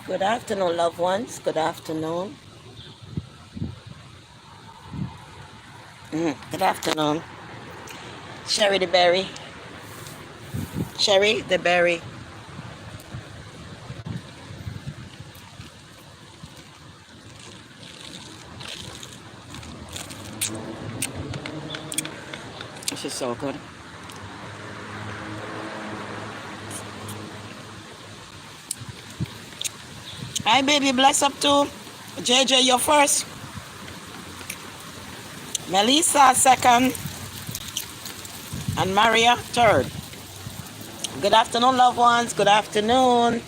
Good afternoon, loved ones. Good afternoon. Good afternoon. Sherry the Berry. Sherry the Berry. This is so good. Hi, baby. Bless up to JJ, you're first. Melissa, second. And Maria, third. Good afternoon, loved ones. Good afternoon.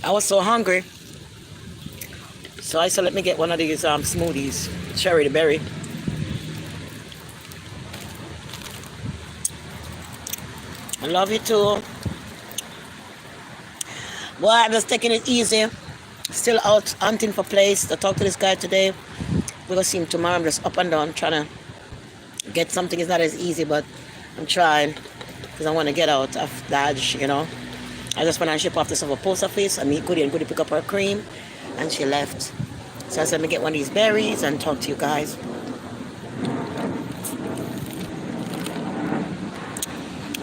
I was so hungry. So I said, let me get one of these smoothies. Sherry the Berry. I love you too. Boy, I'm just taking it easy. Still out hunting for place to talk to this guy today. We're going to see him tomorrow. I'm just up and down trying to get something. It's not as easy, but I'm trying because I want to get out of Dodge, you know. I just went and ship off this of a post office. I meet Goody and Goody pick up her cream and she left. So I said, let me get one of these berries and talk to you guys.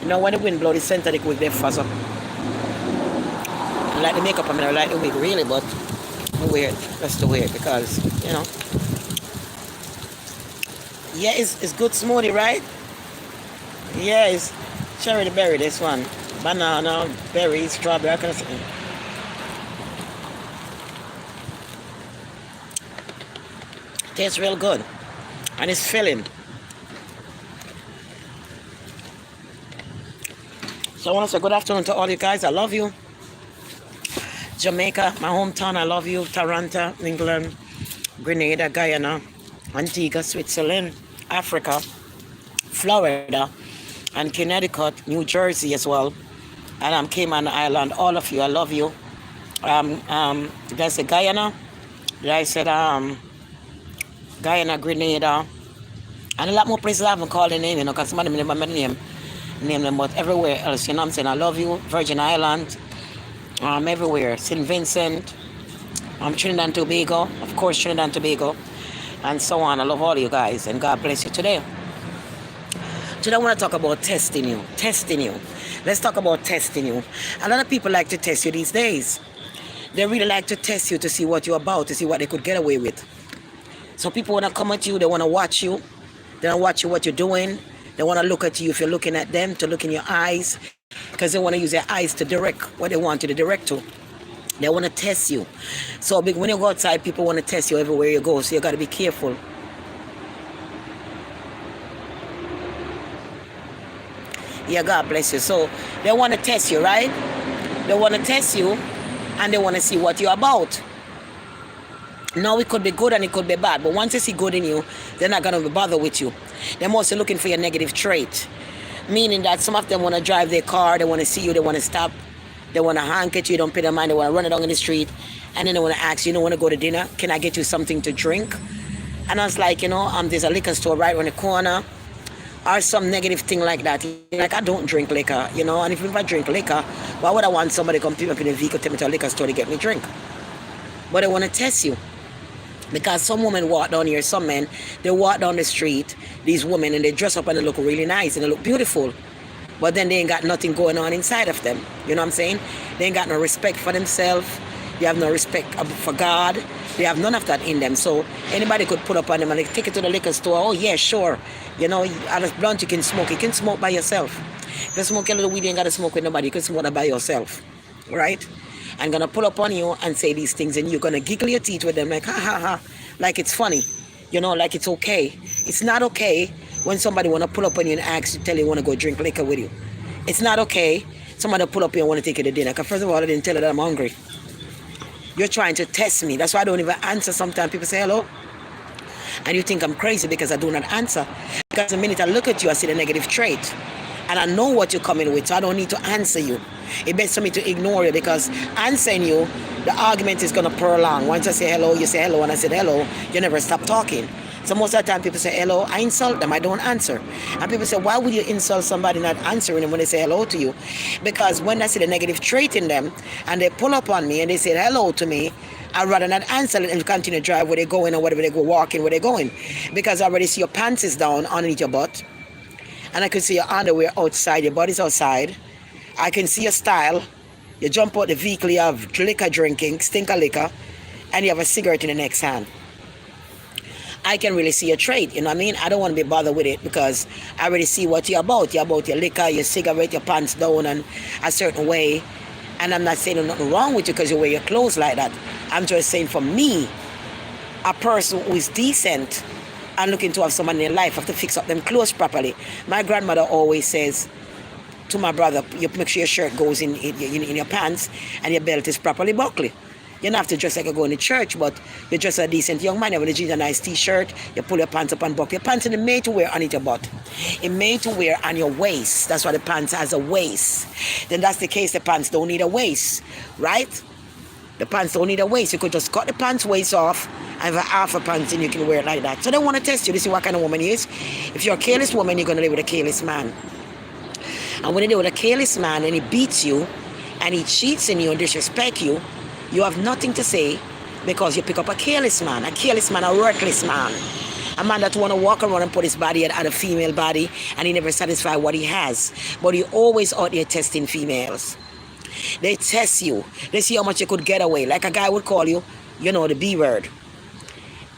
You know, when the wind blows, the synthetic wig, they fuzz up. I like the makeup, I mean, I like the wig really, but I wear it. That's the wear because, you know. Yeah, it's good smoothie, right? Yeah, it's cherry the berry, this one. Banana, berry, strawberry, I can say. Tastes real good. And it's filling. So I want to say good afternoon to all you guys. I love you. Jamaica, my hometown, I love you. Toronto, England, Grenada, Guyana, Antigua, Switzerland, Africa, Florida, and Connecticut, New Jersey as well. And Cayman Island, all of you, I love you. Did I say Guyana? Did I say Guyana, Grenada, and a lot more places I haven't called the name, you know, because somebody remember my name them, but everywhere else, you know what I'm saying? I love you. Virgin Islands, everywhere. St. Vincent, Trinidad and Tobago, of course, Trinidad and Tobago, and so on. I love all you guys, and God bless you today. Today I want to talk about testing you. Testing you. Let's talk about testing you. A lot of people like to test you these days. They really like to test you to see what you're about, to see what they could get away with. So people want to come at you, they want to watch you. They want to watch you what you're doing. They want to look at you if you're looking at them, to look in your eyes, because they want to use their eyes to direct what they want you to direct to. They want to test you. So when you go outside, people want to test you everywhere you go, so you got to be careful. Yeah, God bless you. So they want to test you, right? They want to test you, and they want to see what you're about. Now it could be good and it could be bad, but once they see good in you, they're not going to bother with you. They're mostly looking for your negative trait, meaning that some of them want to drive their car, they want to see you, they want to stop, they want to honk at you, don't pay their mind, they want to run it down in the street, and then they want to ask you, don't want to go to dinner, can I get you something to drink? And I was like, you know, there's a liquor store right around the corner, or some negative thing like that. Like, I don't drink liquor, you know, and if I drink liquor, why would I want somebody to come pick me up in a vehicle, take me to a liquor store to get me drink? But they want to test you. Because some women walk down here, some men, they walk down the street, these women, and they dress up and they look really nice and they look beautiful. But then they ain't got nothing going on inside of them. You know what I'm saying? They ain't got no respect for themselves. They have no respect for God. They have none of that in them. So anybody could put up on them and they take it to the liquor store. Oh, yeah, sure. You know, out of blunt you can smoke. You can smoke by yourself. If you smoke a little weed, you ain't got to smoke with nobody. You can smoke that by yourself. Right? I'm going to pull up on you and say these things, and you're going to giggle your teeth with them like, ha, ha, ha, like it's funny, you know, like it's okay. It's not okay when somebody want to pull up on you and ask you, tell you want to go drink liquor with you. It's not okay somebody pull up on you and want to take you to dinner, because first of all, I didn't tell you that I'm hungry. You're trying to test me. That's why I don't even answer sometimes. People say hello, and you think I'm crazy because I do not answer. Because the minute I look at you, I see the negative trait. And I know what you're coming with, so I don't need to answer you. It's best for me to ignore you, because answering you, the argument is going to prolong. Once I say hello, you say hello, and I said hello, you never stop talking. So most of the time people say hello, I insult them, I don't answer. And people say, why would you insult somebody not answering them when they say hello to you? Because when I see the negative trait in them and they pull up on me and they say hello to me, I'd rather not answer and continue to drive where they're going or whatever they go walking where they're going. Because I already see your pants is down underneath your butt. And I can see your underwear outside, your body's outside. I can see your style. You jump out the vehicle, you have liquor drinking, stink of liquor, and you have a cigarette in the next hand. I can really see your trait, you know what I mean? I don't want to be bothered with it because I already see what you're about. You're about your liquor, your cigarette, your pants down and a certain way. And I'm not saying there's nothing wrong with you because you wear your clothes like that. I'm just saying for me, a person who is decent and looking to have someone in their life have to fix up them clothes properly. My grandmother always says to my brother, you make sure your shirt goes in your pants and your belt is properly buckled. You don't have to dress like you're going to church, but you dress a decent young man. You have a jeans, a nice t-shirt, you pull your pants up and buckle. Your pants are made to wear underneath your butt. It's made to wear on your waist. That's why the pants has a waist. Then that's the case, the pants don't need a waist, right? The pants don't need a waist. You could just cut the pants waist off and have half a pants and you can wear it like that. So they want to test you to see what kind of woman he is. If you're a careless woman, you're going to live with a careless man. And when you live with a careless man and he beats you and he cheats on you and disrespects you, you have nothing to say because you pick up a careless man, a worthless man. A man that want to walk around and put his body at a female body and he never satisfy what he has. But he always out there testing females. They test you. They see how much you could get away. Like a guy would call you, the B word.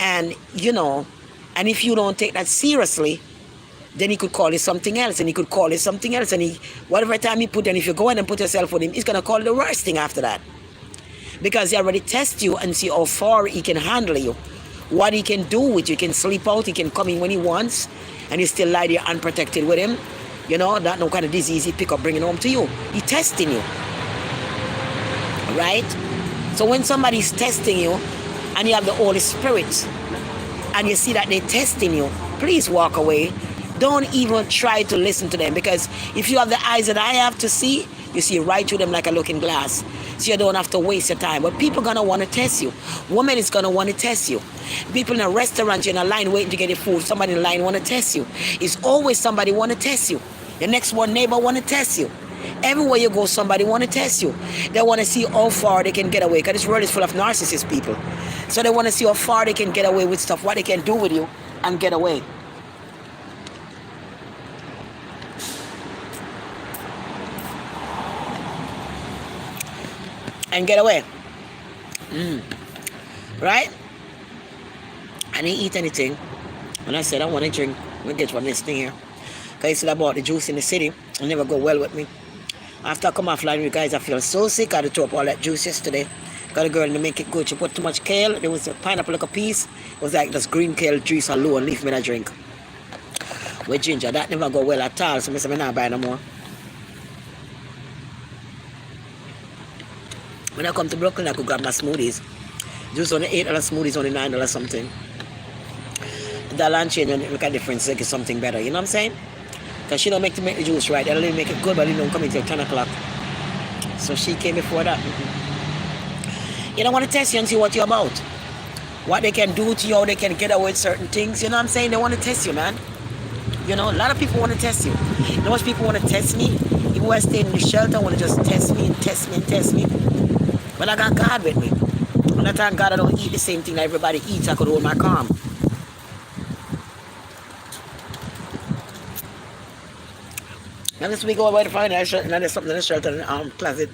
And, and if you don't take that seriously, then he could call you something else, and he could call you something else, and whatever time he put in, if you go in and put yourself with him, he's going to call you the worst thing after that. Because he already tests you and see how far he can handle you, what he can do with you. He can sleep out, he can come in when he wants, and you still lie there unprotected with him. That no kind of disease he pick up bringing home to you. He's testing you. Right? So when somebody's testing you and you have the Holy Spirit and you see that they're testing you, please walk away. Don't even try to listen to them, because if you have the eyes that I have to see, you see right through them like a looking glass. So you don't have to waste your time. But people gonna want to test you. Women is gonna want to test you. People in a restaurant, you're in a line waiting to get your food, somebody in line want to test you. It's always somebody want to test you. Your next one neighbor want to test you. Everywhere you go, somebody want to test you. They want to see how far they can get away, because this world is full of narcissist people. So they want to see how far they can get away with stuff, what they can do with you and get away. And get away. Right? I didn't eat anything. When I said I want to drink, we get from this thing here. Because I said I bought the juice in the city. It never go well with me. After I come off line with you guys, I feel so sick. I had to throw up all that juice yesterday. Got a girl to make it good. She put too much kale. There was a pineapple like a piece. It was like just green kale juice alone. Leave me that drink. With ginger. That never go well at all. So I said I'm not buying no more. When I come to Brooklyn, I could grab my smoothies. Juice only $8, smoothies only $9 something. The lunch change when you look at the difference, like it's something better. You know what I'm saying? Because she don't make the juice right. They'll make it good, but they don't come until 10 o'clock. So she came before that. You don't want to test you and see what you're about. What they can do to you, how they can get away with certain things. You know what I'm saying? They want to test you, man. A lot of people want to test you. Most people want to test me. Even when I stay in the shelter, want to just test me and test me and test me. But I got God with me. When I thank God I don't eat the same thing that everybody eats, I could hold my calm. Now this week I went to find a shirt, and there's something in the shirt in the closet.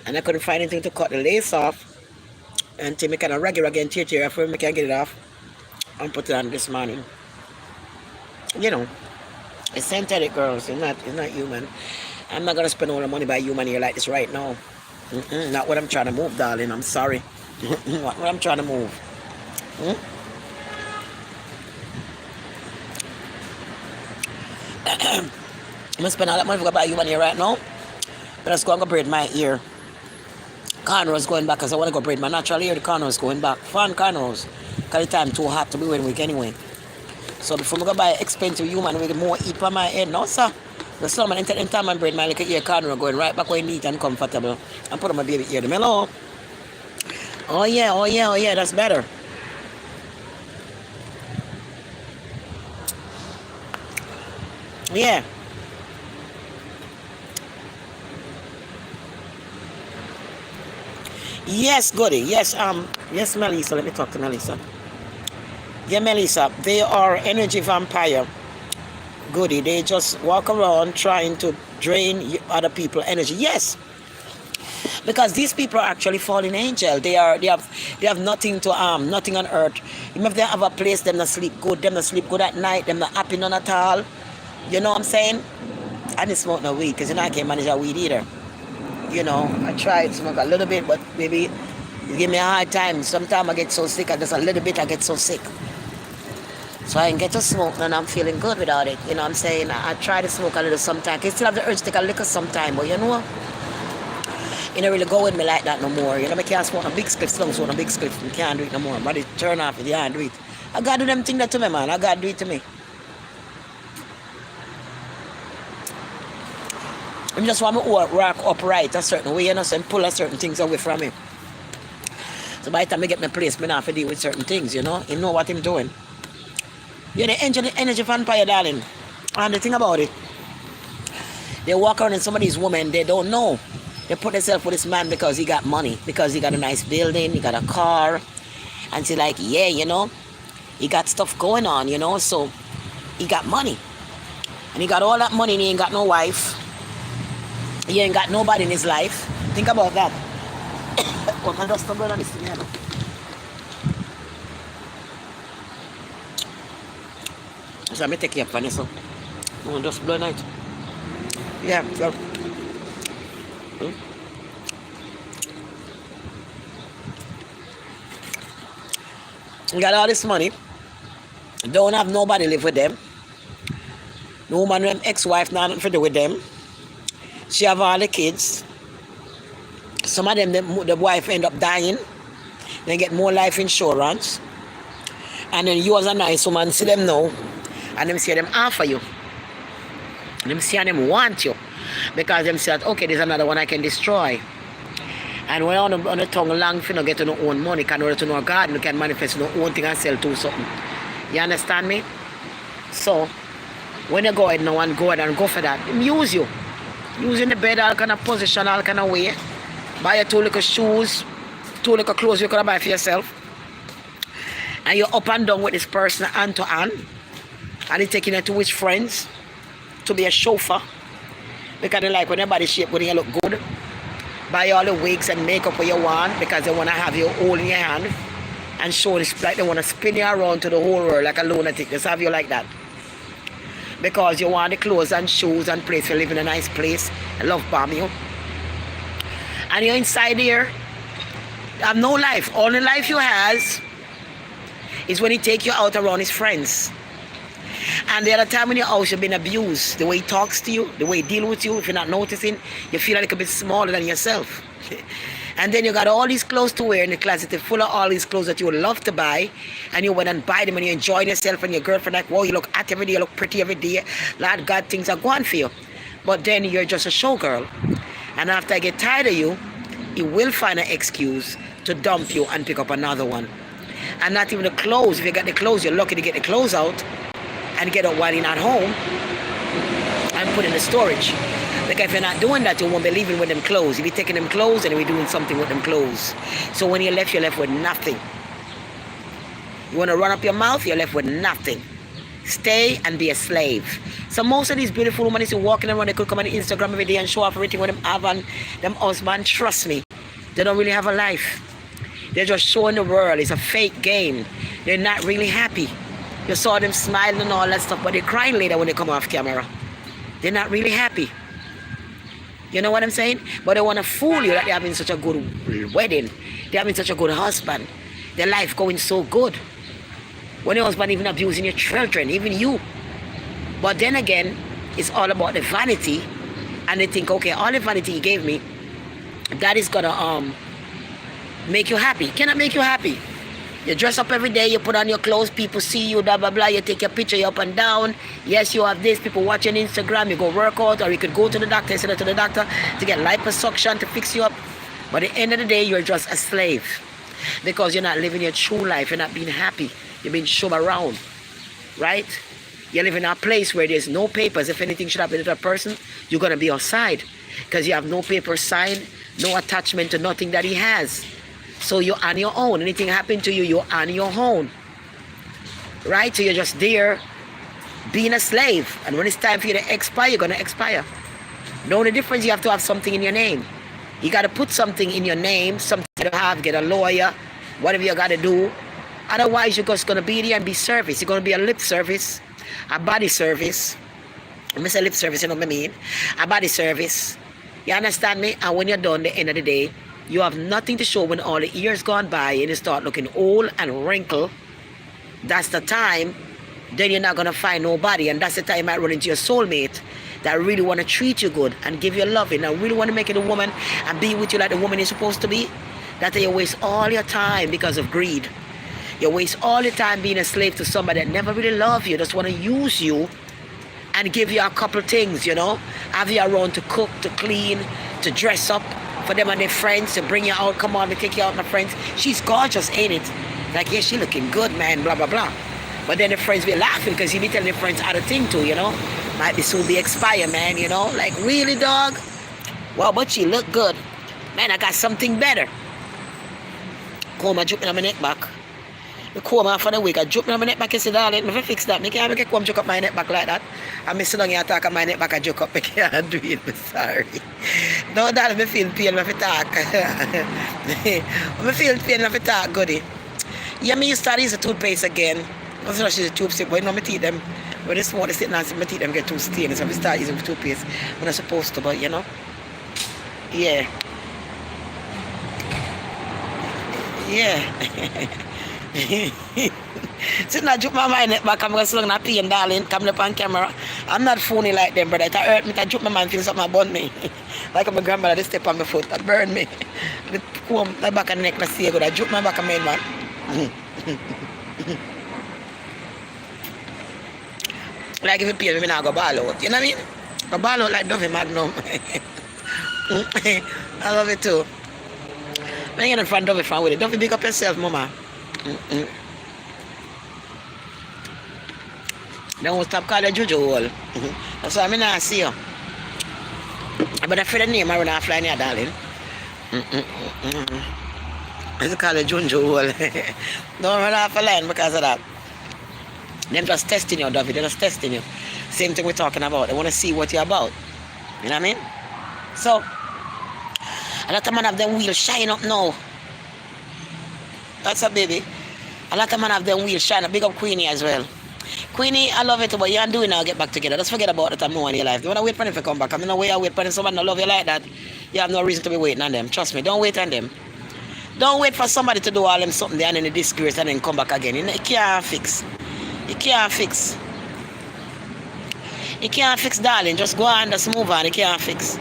And I couldn't find anything to cut the lace off. And to make it a regular again, tear after I can get it off. And put it on this morning. It's synthetic, girls. It's not human. I'm not going to spend all the money by human hair like this right now. Not what I'm trying to move, darling. I'm sorry. Not what I'm trying to move. I'm going to spend all that money to buy human hair right now. But let's go and go braid my ear. Cornrows going back because I want to go braid my natural hair. The cornrows going back. Fun cornrows. Because the time too hot to be wearing wig anyway. So before I go buy expensive human wig, more heat on my head. No, sir. The summer, in time I braid my little ear corner going right back where neat and comfortable. And put on my baby ear. Hello. Oh yeah, that's better. Yeah. Yes, Goody. Yes, yes, Melissa. Let me talk to Melissa. Yeah, Melissa. They are energy vampire. Goody. They just walk around trying to drain other people energy. Yes, because these people are actually fallen angel. They have nothing to nothing on earth. Even if they have a place, them not sleep good, them not sleep good at night, them not happy none at all. You know what I'm saying? I didn't smoke no weed because I can't manage a weed either. I tried to smoke a little bit, but maybe it give me a hard time. Sometimes I get so sick, and just a little bit I get so sick. So I can get to smoke and I'm feeling good without it. You know what I'm saying? I try to smoke a little sometimes. I still have the urge to take a liquor sometime, but you don't really go with me like that no more. I can't smoke a big spliff, slow smoke a big spliff. You can't do it no more. Body turn off it, you can't do it. I gotta do them things that to me, man. I gotta do it to me. I just want to work upright a certain way, so and pull a certain things away from me. So by the time I get my place, I don't have to deal with certain things, You know what I'm doing. You're the energy vampire, darling. And the thing about it, they walk around and some of these women, they don't know. They put themselves with this man because he got money, because he got a nice building, he got a car. And she's like, yeah, he got stuff going on, so he got money. And he got all that money and he ain't got no wife. He ain't got nobody in his life. Think about that. What can I just stumble on this thing here? So I'm take care of Vanessa. No, just blow night. Yeah, so. You got all this money. Don't have nobody live with them. No woman with ex-wife, nothing to do with them. She have all the kids. Some of them, the wife end up dying. They get more life insurance. And then you as a nice woman see them now. And them see them offer you. Them see them want you. Because them say, okay, there's another one I can destroy. And when on the tongue long, if you don't get to no own money, can order to no garden, you can manifest no own thing and sell to something. You understand me? So, when you go ahead now and go ahead and go for that, them use you. Using the bed, all kind of position, all kind of way. Buy your 2 little shoes, 2 little clothes you could buy for yourself. And you're up and down with this person hand to hand. And he's taking you to his friends to be a chauffeur. Because they like when everybody shape, when you look good. Buy all the wigs and makeup what you want because they want to have you all in your hand. And show this like they want to spin you around to the whole world like a lunatic. Just have you like that. Because you want the clothes and shoes and place to live in a nice place. I love bomb you. And you're inside here. You have no life. Only life you has is when he take you out around his friends. And the other time in your house you've been abused. The way he talks to you, the way he deal with you, if you're not noticing, you feel like a bit smaller than yourself. And then you got all these clothes to wear in the closet full of all these clothes that you would love to buy. And you went and buy them and you enjoy yourself and your girlfriend like, whoa, you look hot every day, you look pretty every day. Lord God, things are going for you. But then you're just a showgirl. And after I get tired of you, he will find an excuse to dump you and pick up another one. And not even the clothes. If you got the clothes, you're lucky to get the clothes out and get up while you're not home and put in the storage. Because if you're not doing that, you won't be leaving with them clothes. You'll be taking them clothes and you'll be doing something with them clothes. So when you're left with nothing. You want to run up your mouth, you're left with nothing. Stay and be a slave. So most of these beautiful women is walking around, they could come on Instagram every day and show off everything with them have and them husband. Trust me, they don't really have a life. They're just showing the world. It's a fake game. They're not really happy. You saw them smiling and all that stuff, but they're crying later when they come off camera. They're not really happy. You know what I'm saying? But they want to fool you that they're having such a good wedding. They're having such a good husband. Their life going so good. When your husband even abusing your children, even you. But then again, it's all about the vanity. And they think, okay, all the vanity he gave me, that is going to make you happy. Cannot make you happy. You dress up every day, you put on your clothes, people see you, blah, blah, blah. You take your picture, you up and down. Yes, you have this, people watching Instagram, you go work out, or you could go to the doctor, send it to the doctor to get liposuction to fix you up. But at the end of the day, you're just a slave. Because you're not living your true life, you're not being happy. You're being shoved around, right? You live in a place where there's no papers. If anything should happen to that person, you're going to be outside because you have no paper signed, no attachment to nothing that he has. So you're on your own. Anything happen to you, you're on your own. Right? So you're just there being a slave. And when it's time for you to expire, you're going to expire. The only difference, you have to have something in your name. You got to put something in your name, something you have, get a lawyer, whatever you got to do. Otherwise, you're just going to be there and be service. You're going to be a lip service, a body service. When I say lip service, you know what I mean? A body service. You understand me? And when you're done, the end of the day, you have nothing to show when all the years gone by and you start looking old and wrinkled. That's the time, then you're not going to find nobody. And that's the time you might run into your soulmate that really want to treat you good and give you loving and really want to make you the woman and be with you like the woman you're supposed to be. That you waste all your time because of greed. You waste all your time being a slave to somebody that never really love you, just want to use you and give you a couple things, you know. Have you around to cook, to clean, to dress up for them and their friends, to bring you out. Come on, we take you out, my friends. She's gorgeous, ain't it? Like, yeah, she looking good, man, blah, blah, blah. But then the friends be laughing because you be telling the friends other thing too, you know. Might be soon be expire, man, you know. Like, really, dog? Well, but she look good. Man, I got something better. Comb and drip in my neck back. The comb off for the week. I drip in my neck back, you see, darling. I fix that. I can't make a comb drip up my neck back like that. I sit down here and talk on my neck back and joke up. I can't do it, I'm sorry. No, darling, I feel pain when I talk. I feel pain when I talk, goody. Yeah, me used to use the toothpaste again. I was rushing the toothpaste, but you know, my teeth them, when they smoke, they sit down, my teeth them get too stained, so I start using the toothpaste when I'm supposed to, but you know. Yeah. Yeah. Sitting I drop my mind back, I'm going to sit down and pee, darling, coming up on camera. I'm not phony like them, brother. It hurt me, I drop my mind, feel something burn me. Like my grandmother, they step on my foot, that burn me. The comb, the back of the neck, I see it good. I drop my back of my head, man. Like if you pay me, I go ball out. You know what I mean? Go ball out like Dovey Magnum. I love it too. When you get in front of Dovey fan with it, Dovey, big up yourself, mama. Don't stop calling Jojo hole. That's why I not see you. But I feel the name I run off line here, darling. I call it Jojo hole. Don't run off a line because of that. Them just testing you, David. They're just testing you. Same thing we're talking about. They want to see what you're about. You know what I mean? So, a lot of men have them wheels shine up now. That's a baby. A lot of men have them wheels shine up. Big up Queenie as well. Queenie, I love it, but you ain't doing now. Get back together. Just forget about that more in your life. Don't want to wait for them to come back. I mean, no way I wait for them. Somebody not love you like that. You have no reason to be waiting on them. Trust me. Don't wait on them. Don't wait for somebody to do all them something there and then they disgrace and then come back again. You can't fix. You can't fix. You can't fix, darling. Just go on, just move on. You can't fix.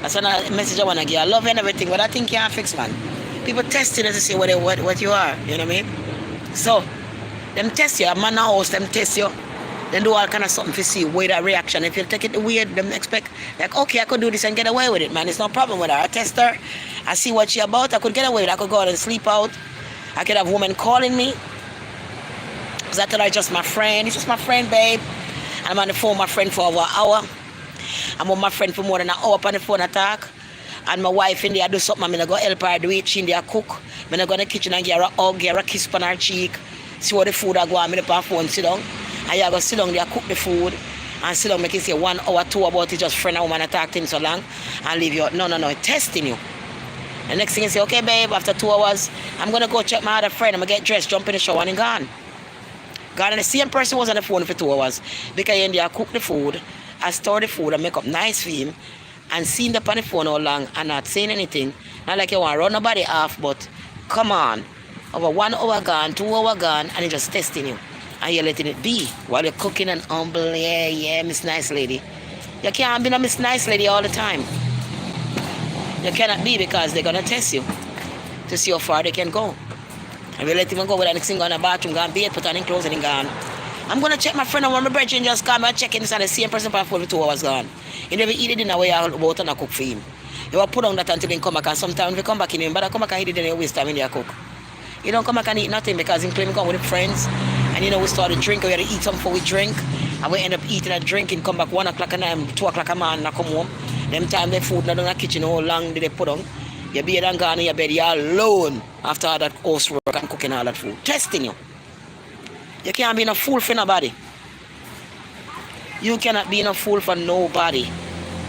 That's another message I want to give. I love you and everything, but I think you can't fix, man. People testing you to see what you are. You know what I mean? So, them test you. A man house, them test you. Then do all kind of something to see where that reaction. If you take it weird, them expect, like, okay, I could do this and get away with it, man. It's no problem with her. I test her. I see what she about. I could get away with it. I could go out and sleep out. I could have women calling me. Because I tell her it's just my friend. It's just my friend, babe. And I'm on the phone with my friend for over an hour. I'm with my friend for more than an hour on the phone attack. And my wife in there do something. I'm going to go help her do it. She in there cook. I'm going to go in the kitchen and give her a hug, give her a kiss on her cheek. See what the food I go on. I'm on phone, sit down. And you go sit down there, cook the food. And sit down, make it say 1 hour, 2 hour about it. Just friend and woman attack things so long. And leave you. No, it's testing you. The next thing you say, okay, babe, after 2 hours, I'm going to go check my other friend. I'm going to get dressed, jump in the shower and gone. God, and the same person was on the phone for 2 hours because in there I cook the food, I store the food and make up nice for him and seeing the on the phone all long and not saying anything. Not like you want to run nobody off, but come on. Over 1 hour gone, 2 hour gone, and he's just testing you. And you're letting it be while you're cooking and humble, yeah, Miss Nice Lady. You can't be a Miss Nice Lady all the time. You cannot be because they're going to test you to see how far they can go. And we let him go with the next thing, go in the bathroom, go and bathe, put on his clothes and he gone. I'm going to check my friend and one of my brethren just come and check in this and the same person for 2 hours gone. He never eat it in a way I about and I cook for him. You will put on that until he come back and sometimes if he come back in him, but I come back and eat it and he waste time in there cook. You don't come back and eat nothing because he claim he come with his friends and you know we start to drink or we had to eat something before we drink And we end up eating and drinking, come back 1 o'clock at night, 2 o'clock a man, and come home. Them time the food not in the kitchen, how long did they put on? You be and gone in your bed, you're alone after all that housework and cooking all that food. Testing you. You can't be no fool for nobody. You cannot be no fool for nobody.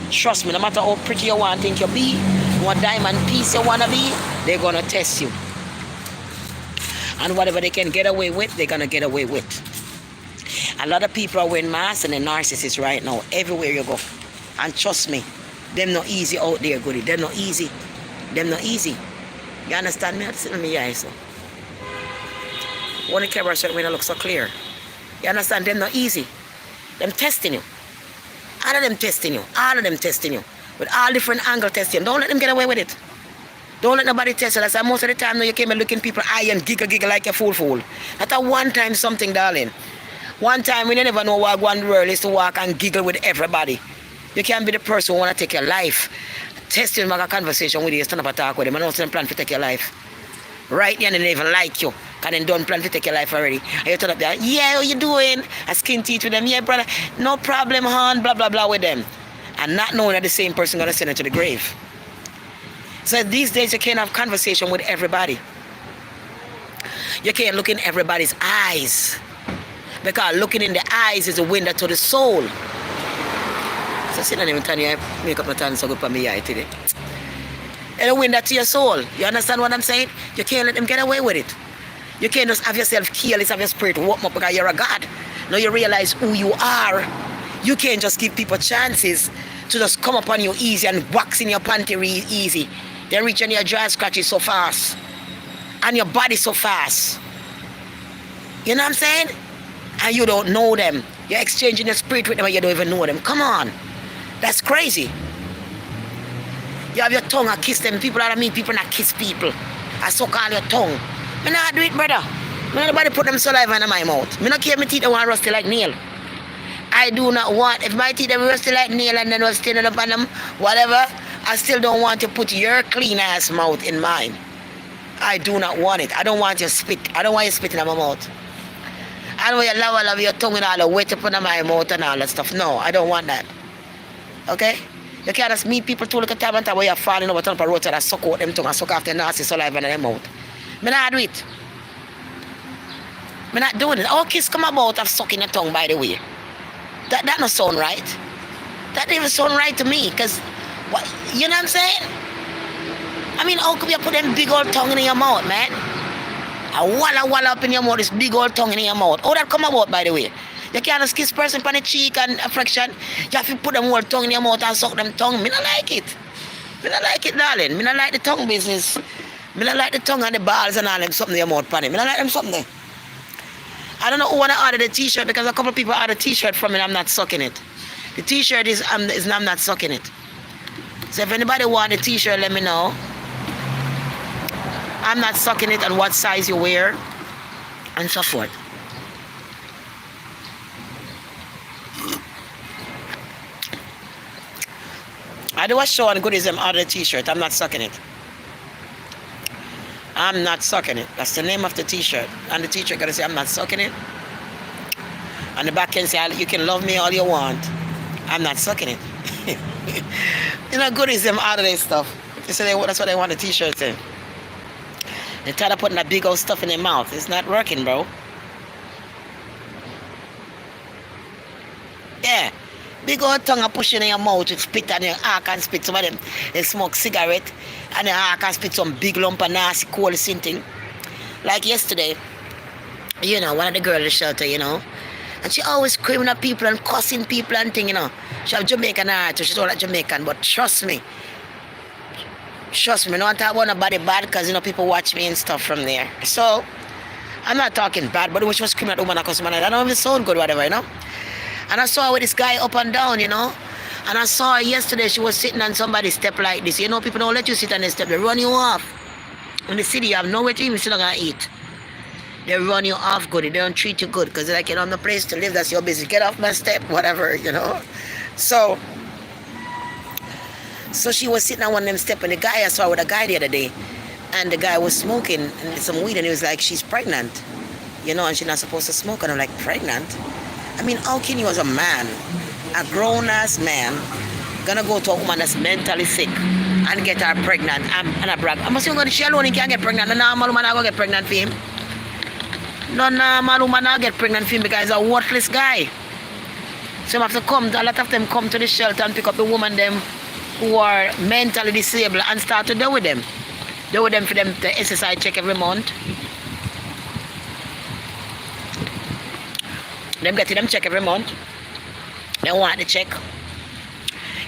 Trust me, no matter how pretty you want to think you be, what diamond piece you want to be, they're going to test you. And whatever they can get away with, they're going to get away with. A lot of people are wearing masks and they're narcissists right now, everywhere you go. And trust me, them not easy out there, goody. Them not easy. Them not easy. You understand me? I'm sitting in my eyes. So. One camera shot when I look so clear. You understand? Them not easy. Them testing you. All of them testing you. All of them testing you. With all different angle testing. Don't let them get away with it. Don't let nobody test you. That's why most of the time now you came and looking people eye and giggle like a fool. That's a one time something, darling. One time we never know what one world is to walk and giggle with everybody. You can't be the person who want to take your life. Test you and make a conversation with you, stand up and talk with them, and also plan to take your life. Right here, and they even like you. Because they don't plan to take your life already. And you turn up there, yeah, how you doing? I skin teeth with them, yeah, brother, no problem, hon, blah, blah, blah with them. And not knowing that the same person going to send you to the grave. So these days, you can't have conversation with everybody. You can't look in everybody's eyes. Because looking in the eyes is a window to the soul. So see, I don't even turn your make up my turn so good for me eye today. And a window to your soul. You understand what I'm saying? You can't let them get away with it. You can't just have yourself careless, have your spirit warm up because you're a God. Now you realize who you are. You can't just give people chances to just come upon you easy and wax in your panty easy. They reach on your dry scratches so fast. And your body so fast. You know what I'm saying? And you don't know them. You're exchanging your spirit with them and you don't even know them. Come on. That's crazy. You have your tongue, I kiss them. People are me, people not kiss people. I suck all your tongue. Me not do it, brother. Me nobody put them saliva in my mouth. Me not care my teeth want rusty like nail. I do not want, if my teeth are rusty like nail and then was standing up on them, whatever, I still don't want to put your clean ass mouth in mine. I do not want it. I don't want your spit. I don't want you spitting in my mouth. I don't want your love your tongue and all the wet up in my mouth and all that stuff. No, I don't want that. Okay? You can't just meet people too, look at time and time where you're falling over turn up a roadside and suck out them tongue and suck off their nasty saliva in their mouth. Me not do it. Me not doing it. All kiss come about of sucking your tongue, by the way. That not sound right. That didn't even sound right to me, because, you know what I'm saying? I mean, how come you put them big old tongue in your mouth, man? And walla up in your mouth, this big old tongue in your mouth. How that come about, by the way? You can't just kiss person on the cheek and affection. You have to put them whole tongue in your mouth and suck them tongue. Me not like it. Me not like it, darling. Me not like the tongue business. Me not like the tongue and the balls and all them something in your mouth, panny. Me not like them something. I don't know who want to order the t-shirt because a couple of people ordered a t-shirt from me and I'm not sucking it. The t-shirt is I'm not sucking it. So if anybody want a t-shirt, let me know. I'm not sucking it and what size you wear and so forth. I do a show on Goodism order a t-shirt. I'm not sucking it. I'm not sucking it. That's the name of the t-shirt. And the t-shirt gotta say I'm not sucking it. And the back can say you can love me all you want. I'm not sucking it. You know, Goodism order this stuff. They say that's what they want the t-shirt in. They try to put that big old stuff in their mouth. It's not working, bro. Yeah. Big old tongue are pushing in your mouth with spit and your arc and spit. Some of them, they smoke cigarette and their arc and spit some big lump of nasty cold thing. Like yesterday, you know, one of the girls in the shelter, you know, and she always screaming at people and cussing people and thing, you know. She have Jamaican heart, so she's all like Jamaican, but trust me, I don't want to talk about nobody bad because, you know, people watch me and stuff from there. So, I'm not talking bad, but when she was screaming at the woman and cussing, I don't even sound good, whatever, you know. And I saw her with this guy up and down, you know. And I saw her yesterday, she was sitting on somebody's step like this. You know, people don't let you sit on the step, they run you off. In the city, you have nowhere to even sit down and eat. They run you off good, they don't treat you good, because they're like, you know, no place to live, that's your business. Get off my step, whatever, you know. So she was sitting on one of them steps, and the guy, I saw with a guy the other day, and the guy was smoking some weed, and he was like, she's pregnant, you know, and she's not supposed to smoke. And I'm like, pregnant? I mean, how can you as a man, a grown-ass man, gonna go to a woman that's mentally sick and get her pregnant and a brag? I'm assuming she alone he can't get pregnant. No normal woman not gonna get pregnant for him. No normal woman not get pregnant for him because he's a worthless guy. So you have to come, a lot of them come to the shelter and pick up the woman them who are mentally disabled and start to deal with them. Deal with them for them to SSI check every month. Them getting them check every month. They want the check.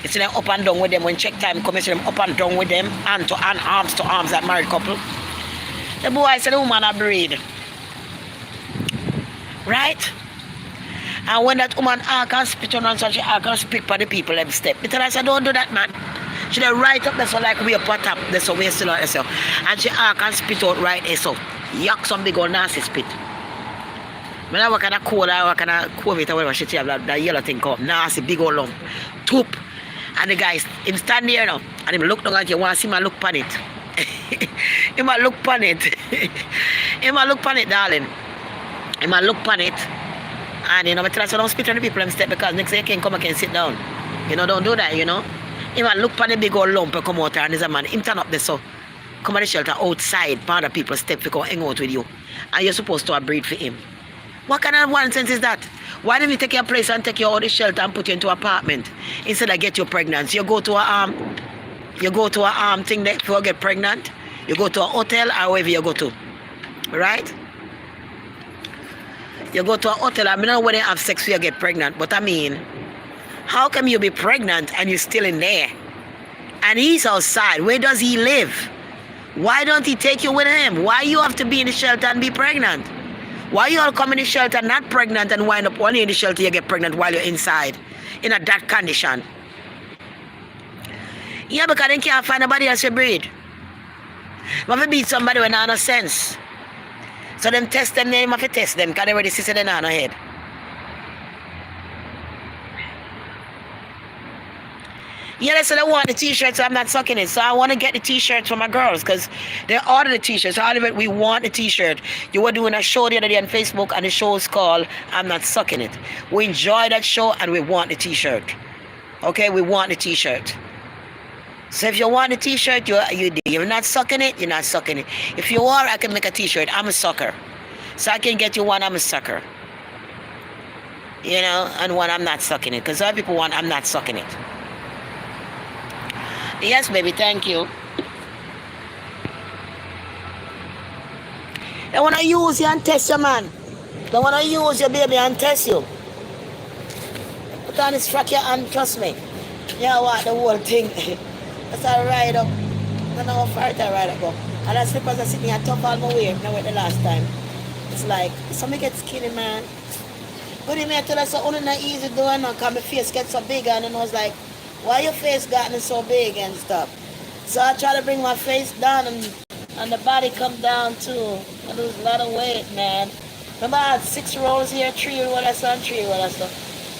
You see them up and down with them when check time comes. You see them up and down with them, hand to hand, arms to arms, that married couple. The boy said the woman a breed. Right? And when that woman can spit on her, she can speak for the people every step. But I said, don't do that, man. She dey right up there so like we up on top, there so we still out there so. And she can spit out right there so. Yuck some big old nasty spit. I don't know what kind of cold or what kind of COVID or whatever she have that yellow thing come. Nasty big old lump. Toop. And the guy, him stand there now. And him look down at you, want to see him look pan it. Him a look pan it. Him a look pan it, darling. Him a look pan it. And you know, I tell us don't spit on the people and step because next day you can come and sit down. You know, don't do that, you know. Him a look pan the big old lump and come out there and there's a man. Him turn up there so. Come at the shelter outside, part of people step to go hang out with you. And you're supposed to breed for him. What kind of nonsense is that? Why don't you take your place and take you out of the shelter and put you into an apartment instead of get you pregnant? You go to a thing that before you get pregnant. You go to a hotel or wherever you go to, right? You go to a hotel. I mean, not when they have sex when you get pregnant, but I mean, how come you be pregnant and you're still in there? And he's outside. Where does he live? Why don't he take you with him? Why you have to be in the shelter and be pregnant? Why you all come in the shelter not pregnant and wind up only in the shelter you get pregnant while you're inside in a that condition? Yeah, because they can't find nobody else to breed. But if you beat somebody with no sense. So them test them, they have to test them because they already see they not no head. Yeah, they said they want the t-shirts, so I'm not sucking it. So I want to get the t-shirts for my girls because they ordered the t-shirts. So all of it, we want the t-shirt. You were doing a show the other day on Facebook and the show is called I'm Not Sucking It. We enjoy that show and we want the t-shirt. Okay, we want the t-shirt. So if you want the t-shirt, you're not sucking it, you're not sucking it. If you are, I can make a t-shirt. I'm a sucker. So I can get you one, I'm a sucker. You know, and one, I'm not sucking it. Because other people want, I'm not sucking it. Yes, baby, thank you. They want to use you and test you, man. They want to use your baby and test you. Put on this frack your hand, trust me. Yeah, what, the whole thing. That's a ride up. I don't know how far it's a ride up go. And that slippers are sitting here top all my way. Now with the last time. It's like, somebody gets skinny, man. But he may tell us, so only not easy doing now, because my face gets so big, and I was like, why your face gotten so big and stuff? So I try to bring my face down and the body come down too. I lose a lot of weight, man. Remember I had 6 rolls here, 3 what I saw, and 3 what I saw.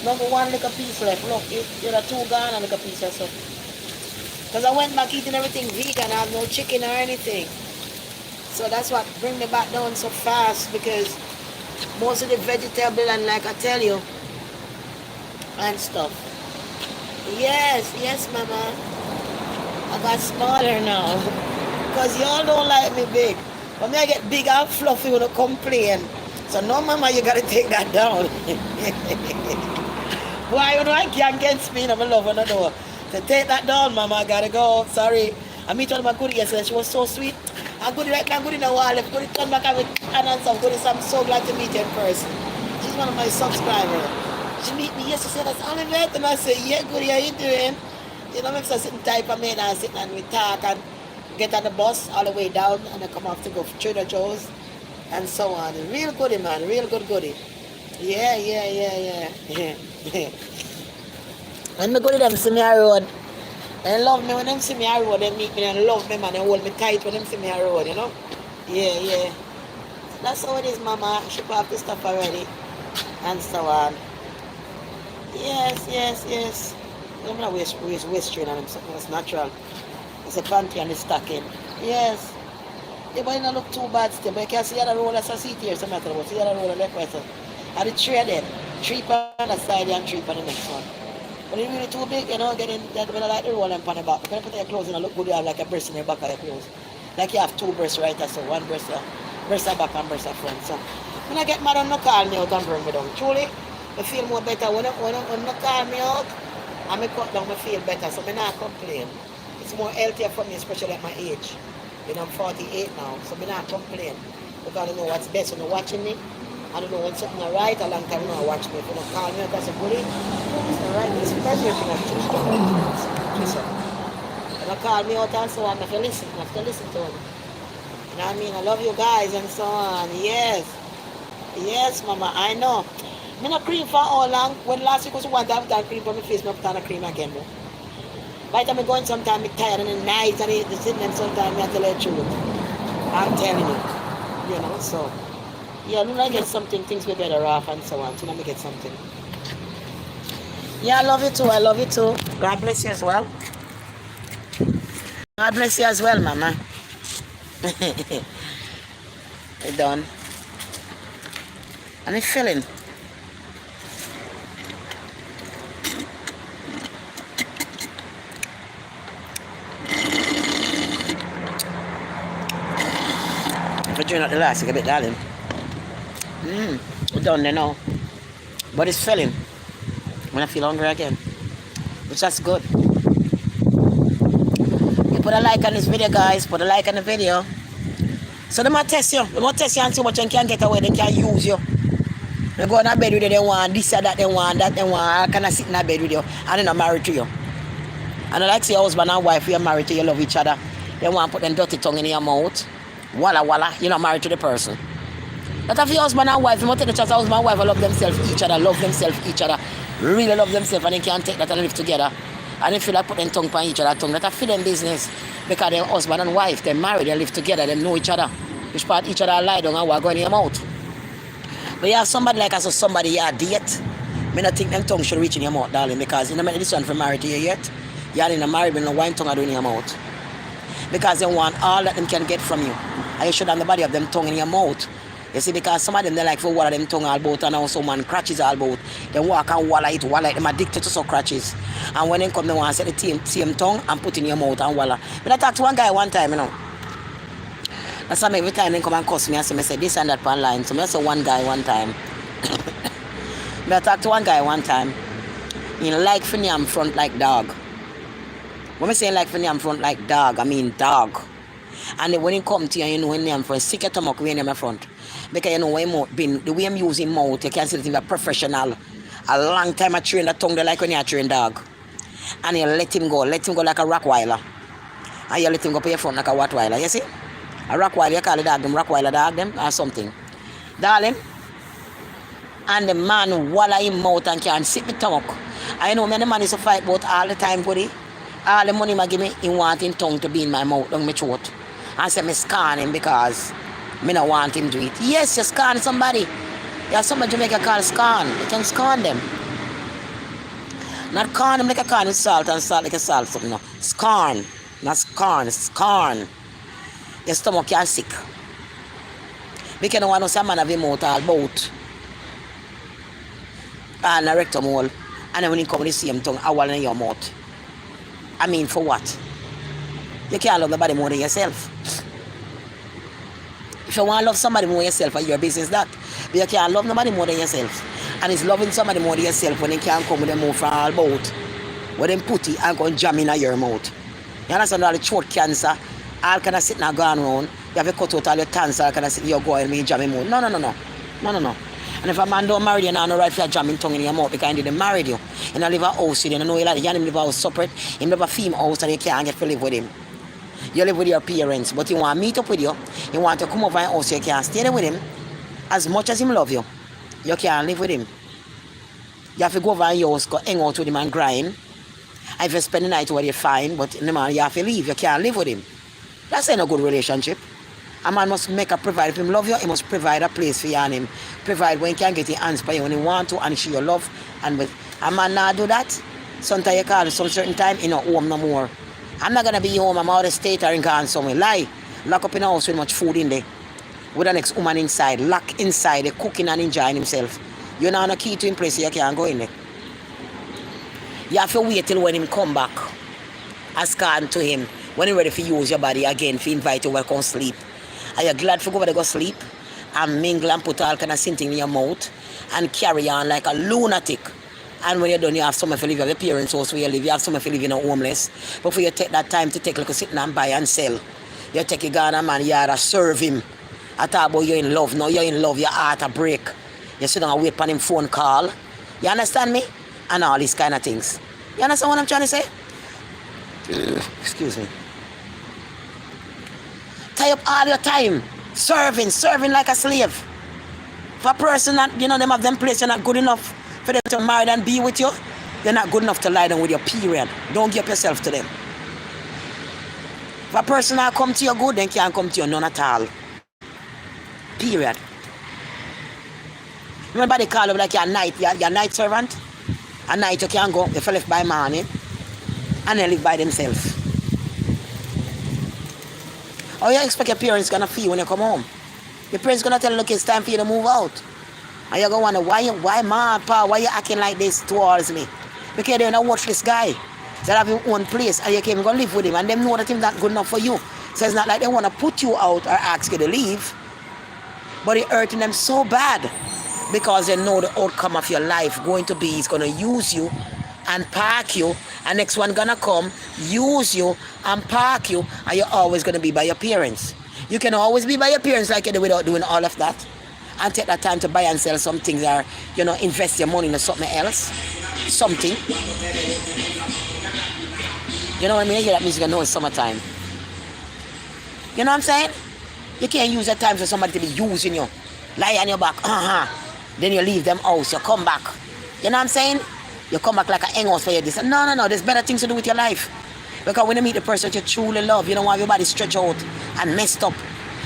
Number 1 little piece left. Look, you're a 2 gone and little piece or so. Because I went back eating everything vegan. I have no chicken or anything. So that's what bring me back down so fast, because most of the vegetable and like I tell you and stuff. Yes, mama. I got smaller now. Because y'all don't like me big. But me I get big and fluffy when I complain. So no, mama, you gotta take that down. Why you know I can't get me, I'm love on the door. So take that down, mama, I gotta go. Sorry. I meet one of my goodie yesterday, she was so sweet. I'm goodie right now, goodie in the wall. If goodie turn back and some goodie, so I'm so glad to meet you in person. She's one of my subscribers. She meet me yesterday, that's Olivet, and I say, yeah, goodie, how you doing? You know, if I sit and type of me and I sit and we talk and get on the bus all the way down and I come off to go for Trader Joe's and so on. Real goodie, man, real good goodie. Yeah. When me go to them see me on the road, they love me when them see me on the road, they meet me and love me, man, they hold me tight when them see me on the road, you know? Yeah. That's how it is, mama. She put up the stuff already and so on. Yes. I'm not waist train on something that's natural. It's a panty and a stocking. Yes. The boy don't look too bad still, but you can see the other roll as a seat here, so matter about. See the other roll left right. And the tray then. 3 on the side and 3 on the next one. But it's really too big, you know, getting that when I like the roll and pan the back. When I put your clothes in and look good, you have like a breast in your back of your clothes. Like you have 2 breasts right there, so 1 breast, breast at back and breast at front. So when I get mad, I'm not call me out and bring me down. Truly, I feel more better when I call me out and I cut down, I feel better. So I not complain. It's more healthier for me, especially at my age. You know, I'm 48 now, so I not complain. Because I know what's best when you're watching me. I don't know when something is right, a long time you know watch me. If you don't call me out as a bully, it's not right. It's especially if you're not twist up. When you call me out and so on, I have to listen to them. You know what I mean? I love you guys and so on. Yes. Yes, mama, I know. I'm not cream for all long. When last week was one time, I cream for my face, I put on a cream again. Though. By the time I go in, sometimes I'm tired and the night and the sitting and sometimes I have to let you truth. I'm telling you. You know, so. Yeah, when I get something, things will be better off and so on. So let me get something. Yeah, I love you too. I love you too. God bless you as well. God bless you as well, mama. You're done. And it's filling. If I drink out the last, it's a bit darling. We're done there now. But it's filling. When I feel hungry again. Which that's good. You put a like on this video, guys. Put a like on the video. So they might test you. They might test you and see what you can get away. They can use you. They go in a bed with you, they want this or that, they want that, they want. I cannot sit in a bed with you. And they're not married to you. And I like to say husband and wife, you're married to you, love each other. They want to put them dirty tongue in your mouth. Walla walla, you're not married to the person. But if your husband and wife, you must take the chance, husband and wife love themselves each other, really love themselves, and they can't take that and live together. And they feel like putting tongue on each other tongue. That's a feeling business. Because they're husband and wife, they're married, they live together, they know each other. Which part each other lie down and what going in your mouth. But you have somebody like us or somebody you date. I don't think them tongue should reach in your mouth, darling, because you don't make this one for married to you yet. You're in a married, but no wine tongue are doing in your mouth. Because they want all that them can get from you. And you should have the body of them tongue in your mouth. You see, because some of them, they like for water them tongue all about and also man crutches all about. They walk and walla it, them addicted to some crutches. And when they come, they want to set the same tongue and put in your mouth and walla. But I talked to one guy one time, you know. That's why every time they come and cuss me, I say this and that online. So I saw one guy one time. I talked to one guy one time. You know, like for name front like dog. When I say like for name front like dog, I mean dog. And then when he come to you, you know when name front, stick your stomach when in my front. Because you know when the way I'm using mouth, you can see that he's a professional. A long time I train the tongue, they like when you train dog. And you let him go like a Rockweiler. And you let him go pay your front like a Rottweiler, you see? A Rockweiler, you call the dog them Rockweiler dog them or something. Darling. And the man walla him mouth and can't sit me stomach. I know me and the man is to fight both all the time, buddy. All the money I give me, he want his tongue to be in my mouth, down my throat. And say me scan him because me not want him to do it. Yes, you scan somebody. There's somebody Jamaica called scan. You can scan them. Not corn them like a corn with salt and salt like a salt something. No. Scan. Not scan. Scan. Your stomach can sick. Because you don't want to say man have him mouth all about. And a rectum hole. And then when you come with the same tongue, I want in your mouth. I mean, for what? You can't love nobody more than yourself. If you want to love somebody more than yourself, your business that. But you can't love nobody more than yourself. And it's loving somebody more than yourself when they can't come with them mouth from all about. When they put it and go and jam in your mouth. You understand all the throat cancer? All kind of sitting and going around. You have to cut out all your cancer, all kind of sitting you're going and jam in mouth. No. And if a man don't marry you, you don't have no right for jamming tongue in your mouth because he didn't marry you. You don't live a house with you. You know you like you live a house separate. You live a female house and you can't get to live with him. You live with your parents, but he want to meet up with you. He want to come over and house, you can't stay there with him. As much as him love you, you can't live with him. You have to go over and your house, go hang out with him and grind. And if you spend the night with you, fine, but the man, you have to leave. You can't live with him. That's ain't a good relationship. A man must provide. If him love you, he must provide a place for you and him. Provide when he can get his hands by you when he want to and show your love. And with a man not do that, sometimes you call some certain time, he not home no more. I'm not going to be home, I'm out of state or in gone somewhere. Lie. Lock up in a house with much food in there. With the next woman inside. Lock inside, cooking and enjoying himself. You're not on a key to him place, so you can't go in there. You have to wait till when him come back. Ask on to him. When you're ready to use your body again, to invite you to come sleep. Are you glad for go to go sleep? And mingle and put all kind of something in your mouth and carry on like a lunatic. And when you're done, you have someone to live at your parents' house where you live. You have someone to live in a homeless. Before you take that time to take a little sitting and buy and sell. You take your gun and man, you have to serve him. I talk about you're in love. Now you're in love, your heart a break. You sit down and wait for him phone call. You understand me? And all these kind of things. You understand what I'm trying to say? Excuse me. Tie up all your time. Serving like a slave. For a person that, them have them place, you're not good enough for them to marry and be with you, you're not good enough to lie down with your period. Don't give yourself to them. If a person that come to you good, then can't come to you none at all. Period. Remember they call you like your night servant? At night you can't go, you left by morning, and they live by themselves. How you expect your parents gonna feel when you come home? Your parents gonna tell you, look, it's time for you to move out. And you're gonna wonder, why ma, pa, why you acting like this towards me? Because they don't watch this guy that have his own place and you can't go live with him and them know that he's not good enough for you. So it's not like they want to put you out or ask you to leave, but it's hurting them so bad because they know the outcome of your life going to be he's gonna use you and park you, and next one gonna come, use you and park you, and you're always gonna be by your parents. You can always be by your parents like you do without doing all of that. And take that time to buy and sell some things or, invest your money in something else. Something. You know what I mean? You hear that music, it's summertime. You know what I'm saying? You can't use that time for somebody to be using you. Lie on your back, Then you leave them house, you come back. You know what I'm saying? You come back like a hang house for you. No, there's better things to do with your life. Because when you meet the person that you truly love, you don't want your body stretched out and messed up.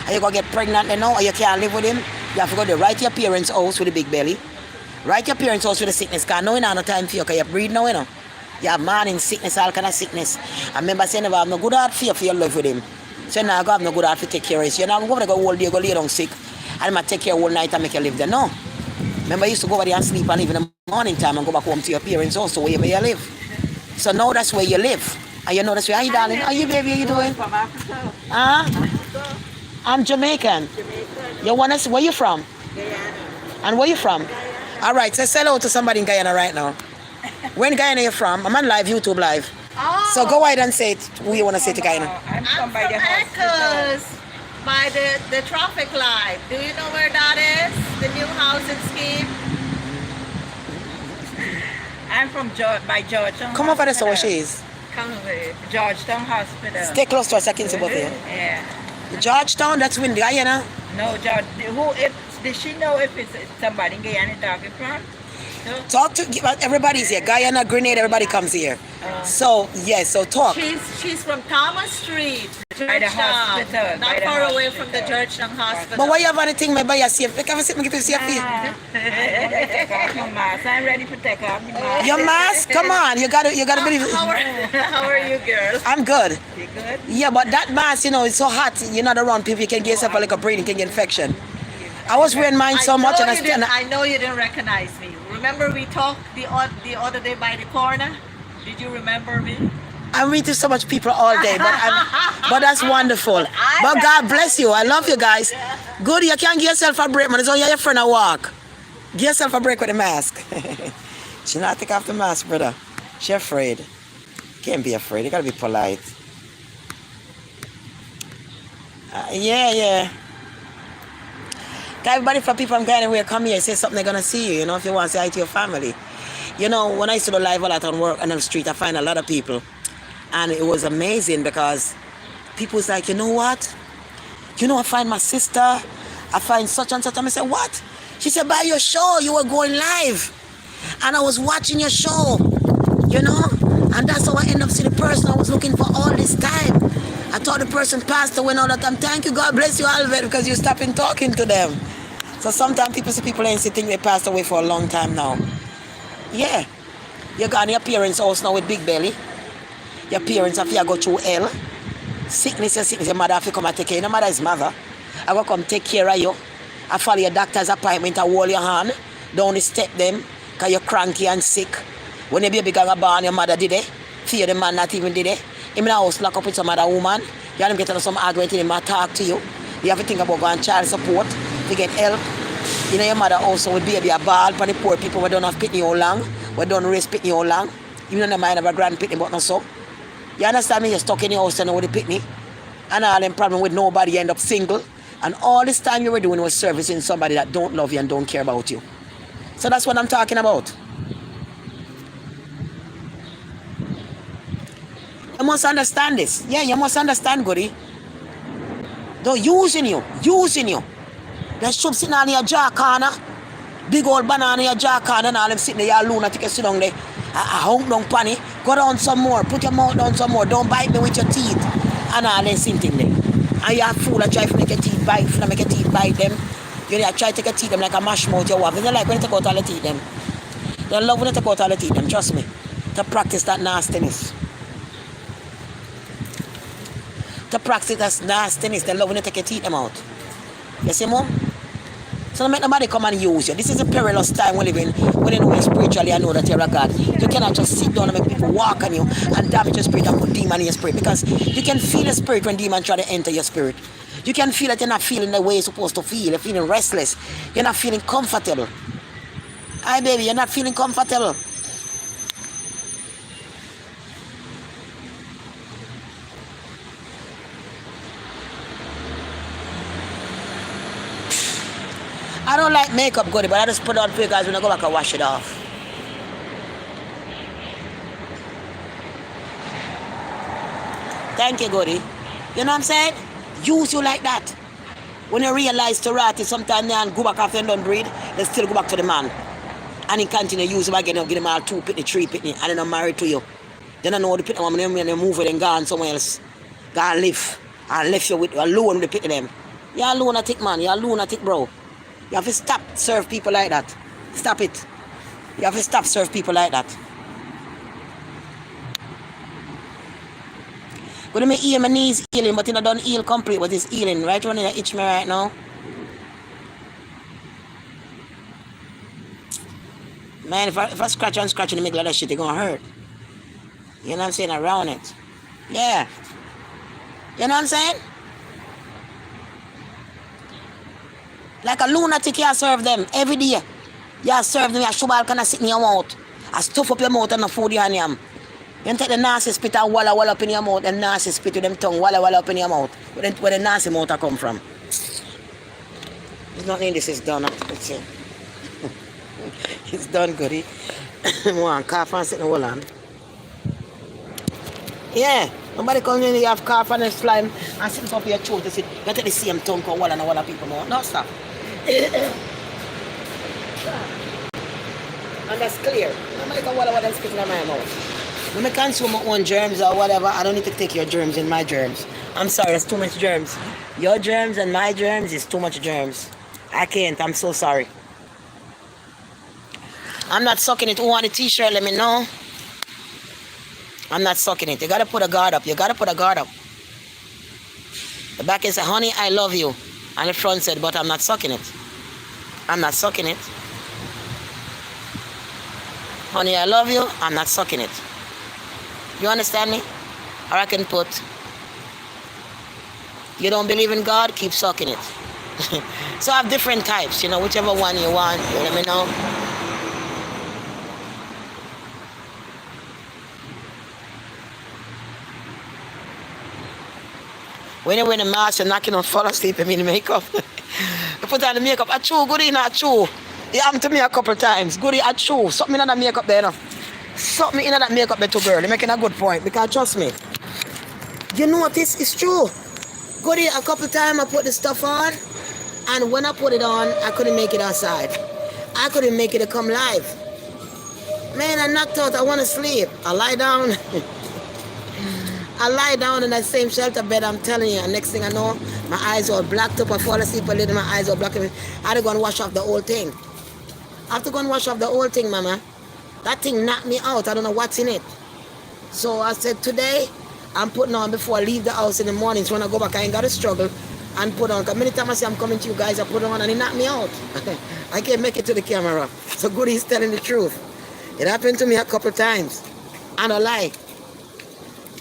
And you're going to get pregnant or you can't live with him. You have to go to right your parents' house with a big belly. Right your parents' house with a sickness. Because now you don't have no time for you because you breathe now, You have morning sickness, all kind of sickness. And remember, say you never have no good heart for your life with him. So you're not going to have no good heart to take care of you. So you're not going to go all day, go lay down sick. And I'm going to take care all night and make you live there. No. Remember, you used to go over there and sleep and leave in the morning time and go back home to your parents' house, so wherever you live. So now that's where you live. And you know that's where, you darling? How you, baby? How you doing? From Africa. Africa. I'm Jamaican. You want to see where you from? Guyana. And where you from? Guyana. All right, so say hello to somebody in Guyana right now. Where in Guyana you from? I'm on live, YouTube live. Oh. So go ahead and say it. Who you want to say to Guyana? I'm from by the hospital. By the traffic light. Do you know where that is? The new housing scheme? I'm from by Georgetown. Come over there, so where she is. Come over. Georgetown Hospital. Stay close to us, I can see both of you. Yeah. Georgetown, that's in Guyana? No, does she know if it's somebody in Guyana talking from? No? Talk to, everybody's here. Guyana, Grenada, everybody comes here. So, yes, so talk. She's from Thomas Street, By the hospital. not far away from the Georgetown Hospital. But why you have anything, my buy a safe? Make a give you safe. Take off my mask. I'm ready to take off my mask. Your mask? Come on, you gotta believe it. How are you, girl? I'm good. You good? Yeah, but that mask, it's so hot. You're not around people. You can get yourself like a breathing, you can get infection. I was wearing mine so much, and I know you didn't recognize me. Remember we talked the other day by the corner? Did you remember me? I meet so much people all day, but that's wonderful. But God bless you. I love you guys. Good, you can't give yourself a break, man. It's only your friend a walk. Give yourself a break with the mask. She not take off the mask, brother. She afraid. Can't be afraid. You gotta be polite. Yeah. Everybody from people from Guyana where come here, say something they're gonna see you, if you want to say hi to your family. When I used to do live a lot on work on the street, I find a lot of people. And it was amazing because people was like, you know what? I find my sister, I find such and such. I said, what? She said, by your show, you were going live. And I was watching your show, And that's how I end up seeing the person I was looking for all this time. I thought the person passed away all the time. Thank you, God bless you, Alvin, because you stopping talking to them. So sometimes people ain't think they passed away for a long time now. Yeah. You got your parents' house now with big belly. Your parents have to go through hell. Sickness. Your mother have to come and take care. Your mother is mother. I will come take care of you. I follow your doctor's appointment. I hold your hand. down the step them, because you're cranky and sick. When your baby got born, your mother did it. Fear the man not even did it. Him in the house lock up with some other woman. You have to get some argument in him and talk to you. You have to think about going child support to get help. You know your mother also with baby a ball for the poor people who don't have pitney how long, who don't raise pitney how long. You don't mind have a grand pitney but not so. You understand me? You're stuck in your house and with the pitney. And all them problem with nobody, you end up single. And all this time you were doing was servicing somebody that don't love you and don't care about you. So that's what I'm talking about. You must understand this. Yeah, you must understand, Goody. They're using you. There's some sitting on your jaw corner. Big old banana in your jaw corner and all them sitting there, you're lunatic, you sit down there. Hunk down panny. Go down some more. Put your mouth down some more. Don't bite me with your teeth. And all them sitting there. And you're a fool that try to make your teeth bite. If you make your teeth bite them, you know, try to take your teeth them like a mash mouth you have. They don't like when you take out all the teeth them. They love when you take out all the teeth them, trust me. To practice that nastiness. To practice that nastiness, they love when you take your teeth them out. You see, Mom? So don't make nobody come and use you. This is a perilous time we live in. When you know you're spiritually and know that you're a God. You cannot just sit down and make people walk on you and damage your spirit and put demon in your spirit. Because you can feel the spirit when demons try to enter your spirit. You can feel that you're not feeling the way you're supposed to feel. You're feeling restless. You're not feeling comfortable. Hi, baby, you're not feeling comfortable. I don't like makeup, Goody, but I just put it on for you guys when I go back and wash it off. Thank you, Goody. You know what I'm saying? Use you like that. When you realize to rat it, sometimes they go back after they don't breed, they still go back to the man. And he continue to use him again, give him all 2 pitney, 3 pitney, and then I'm married to you. Then I know the pitney woman, then they move it and gone somewhere else. Go and live. And left you with alone with the pitney them. You're a lunatic, man. You're a lunatic, bro. You have to stop serve people like that. Stop it. You have to stop serve people like that. When I heal my knees healing, but I don't heal complete, but it's healing. Right when it itch me right now. Man, if I scratch and scratch in the middle of that shit, it's gonna hurt. You know what I'm saying? Around it. Yeah. You know what I'm saying? Like a lunatic, you serve them every day. You serve them, you show all kind of sit in your mouth. I stuff up your mouth and the food you and yam. You take the nasty spit and walla up in your mouth, and nasty spit with them tongue, walla up in your mouth. Where the nasty mouth come from? It's nothing, this is done. It's, it's done, Goody. One cough and sit in the wall on. Yeah. Nobody comes in, you have cough and slime and sit up your throat to sit. You take the same tongue for walla and walla people mouth. No, stop. And that's clear. Nobody can walla and spit in my mouth. When I consume my own germs or whatever, I don't need to take your germs in my germs. I'm sorry, that's too much germs. Your germs and my germs is too much germs. I can't, I'm so sorry. I'm not sucking it. Who want a t-shirt? Let me know. I'm not sucking it. You gotta put a guard up. You gotta put a guard up. The back is, honey, I love you. And the front said, but I'm not sucking it. I'm not sucking it. Honey, I love you. I'm not sucking it. You understand me? Or I can put, you don't believe in God, keep sucking it. So I have different types, you know, whichever one you want, you let me know. When you wear the mask, you're not going to fall asleep in the makeup. You put on the makeup, I chew, Goody, not chew. It happened to me a couple times. Goody, I chew. Something in that makeup there, you know. Something in that makeup there, too, girl. You're making a good point, because trust me. You notice it's true. Goody, a couple times I put the stuff on, and when I put it on, I couldn't make it outside. I couldn't make it come live. Man, I knocked out. I want to sleep. I lie down. I lie down in that same shelter bed, I'm telling you, and next thing I know, my eyes all blacked up. I fall asleep a little, my eyes all blacked up. I had to go and wash off the whole thing. I have to go and wash off the whole thing, mama. That thing knocked me out. I don't know what's in it. So I said, today, I'm putting on before I leave the house in the mornings. When I go back, I ain't got to struggle and put on. Because many times I say I'm coming to you guys, I put on and it knocked me out. I can't make it to the camera. So good he's telling the truth. It happened to me a couple times. I don't lie.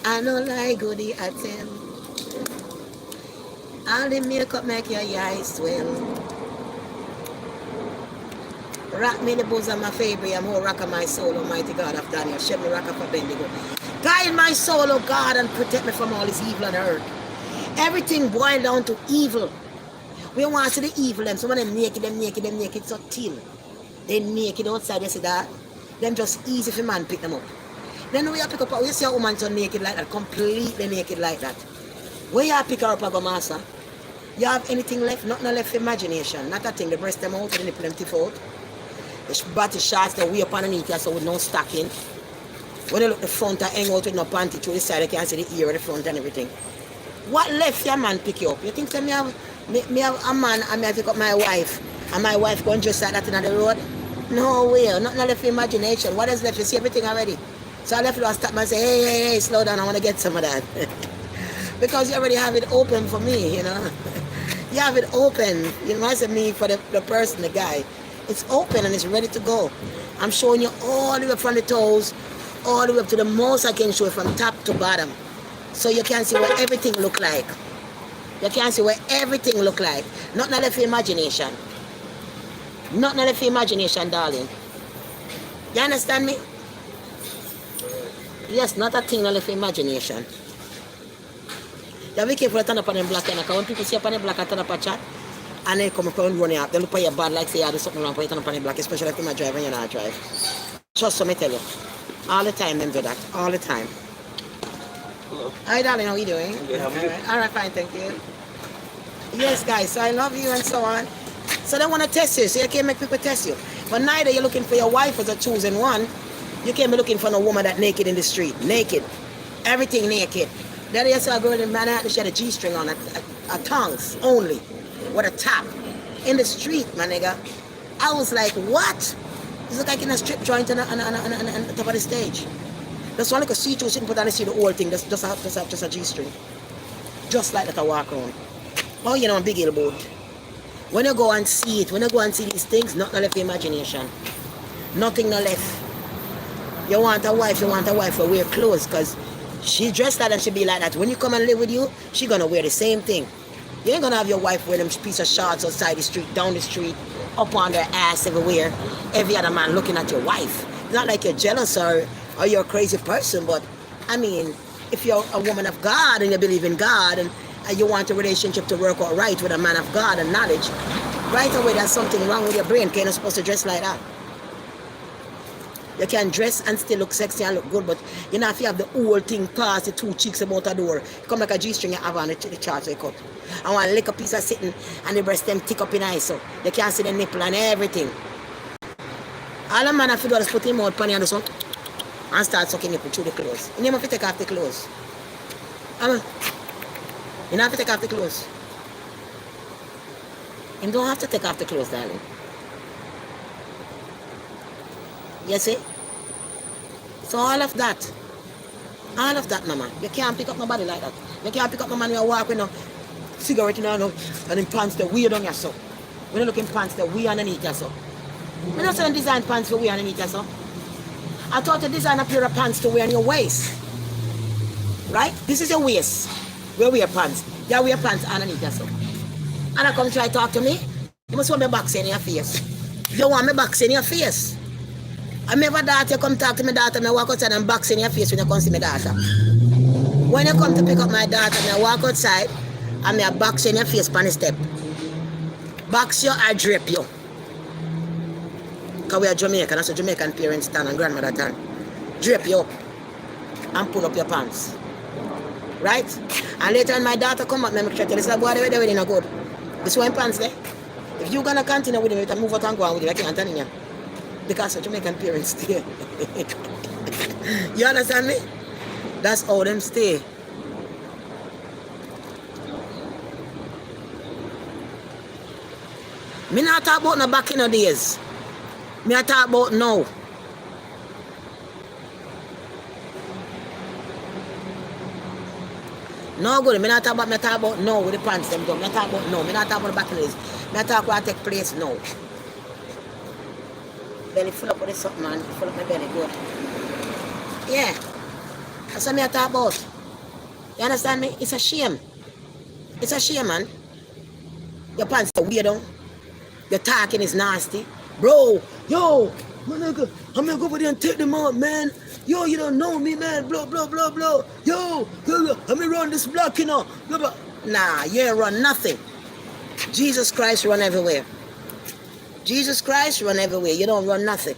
I don't lie, goody, I tell. All the makeup make your eyes swell. Rock me the bosom of Abraham, who rock of my soul, Almighty God of Daniel. Shed me rock of Bendigo. Guide my soul, O God, and protect me from all this evil on earth. Everything boiled down to evil. We want to see the evil, them. Some of them naked, so till. They naked outside, you see that? Them just easy for man pick them up. Then we pick up, we see a woman so naked like that, completely naked like that. Where you pick her up, go master? You have anything left? Nothing left for imagination. Not a thing. The breast them out, the nipple them tiff out. The body shots, the way up underneath you, so with no stocking. When you look the front, I hang out with no panty through the side, you can see the ear, the front and everything. What left your man pick you up? You think that me have a man and me pick up my wife, and my wife go and dress like that in the road? No way, nothing left for imagination. What is left? You see everything already. So I left to stop and say, hey, slow down, I want to get some of that. Because you already have it open for me, you know. You have it open. You know, I said me for the person, the guy. It's open and it's ready to go. I'm showing you all the way from the toes, all the way up to the most I can show you from top to bottom. So you can see what everything look like. You can see what everything look like. Not left for imagination. Not left for imagination, darling. You understand me? Yes, not a thing left for imagination. You be careful to turn up on them black, because when people see up on the black and turn up a chat, and they come up and run up, they look at you bad like say you do something wrong, but you turn up on the black, especially if you're driving and you're not driving. Just so me tell you. All the time them do that. All the time. Hello. Hi darling, how are you doing? Good, how are you? Alright, fine, thank you. Yes guys, so I love you and so on. So they want to test you, so you can't make people test you. But neither you're looking for your wife as a choosing one. You can't be looking for no woman that naked in the street. Naked. Everything naked. Then you saw a girl in Manhattan, she had a G-string on, a tongues only, with a top. In the street, my nigga. I was like, what? It's like in a strip joint on the top of the stage. That's one like a see-through, she didn't put on the see the whole thing, just a G-string. Just like that I walk around. Oh, you know, a big elbow. When you go and see it, when you go and see these things, nothing left for imagination. Nothing no left. You want a wife to wear clothes, because she dressed that and she be like that. When you come and live with you, she gonna wear the same thing. You ain't gonna have your wife wear them piece of shorts outside the street, down the street, up on their ass everywhere. Every other man looking at your wife. It's not like you're jealous or you're a crazy person, but I mean, if you're a woman of God and you believe in God and you want a relationship to work out right with a man of God and knowledge, right away there's something wrong with your brain. You're not supposed to dress like that. You can dress and still look sexy and look good, but you know if you have the whole thing past the two cheeks about a door, come like a G-string you have on the chart you cut. I want to lick a piece of sitting and the breast them tick up in eyes so you can't see the nipple and everything. All a man have to do is put him out pan and do something and start sucking nipple through the clothes. You never have to take off the clothes. You don't have to take off the clothes. You don't have to take off the clothes, darling. You see? So all of that, mama, you can't pick up nobody like that. You can't pick up no man who walk with no cigarette in and in pants that weird on yourself. When you look in pants that we underneath yourself. We're not saying design pants for we underneath yourself. I thought you design a pair of pants to wear on your waist. Right? This is your waist. We wear pants. You wear pants underneath yourself. And I come try to talk to me. You must want me box in your face. You want me box in your face. I never daughter come talk to my daughter, I walk outside and box in your face when you come see my daughter. When you come to pick up my daughter, I walk outside and I box in your face on the step. Box you or drape you. Because we are Jamaican, that's what Jamaican parents stand and grandmother stand. Drape you up and pull up your pants. Right? And later on my daughter come up and I tell her, this boy they're really not good. This one pants there. If you're gonna continue with him, you can move out and go on with it, I can't tell you. Because of Jamaican parents stay. You understand me? That's how them stay. Me not talk about no back in the days. Me not talk about now. No good. Me not talk about now with the pants them done. Me not talk about now. Me not talk about the back in the days. Me not talk what take place now. Belly full up with this something, man. Full up my belly, good. Yeah. That's what me I talk about. You understand me? It's a shame. It's a shame, man. Your pants are weirdo. Your talking is nasty. Bro, yo, my nigga, I'm gonna go over there and take them out, man. Yo, you don't know me, man. Blah, blah, blah, blah. Yo, I'm gonna run this block, you know. Blah, blah. Nah, you ain't run nothing. Jesus Christ run everywhere. Jesus Christ run everywhere. You don't run nothing.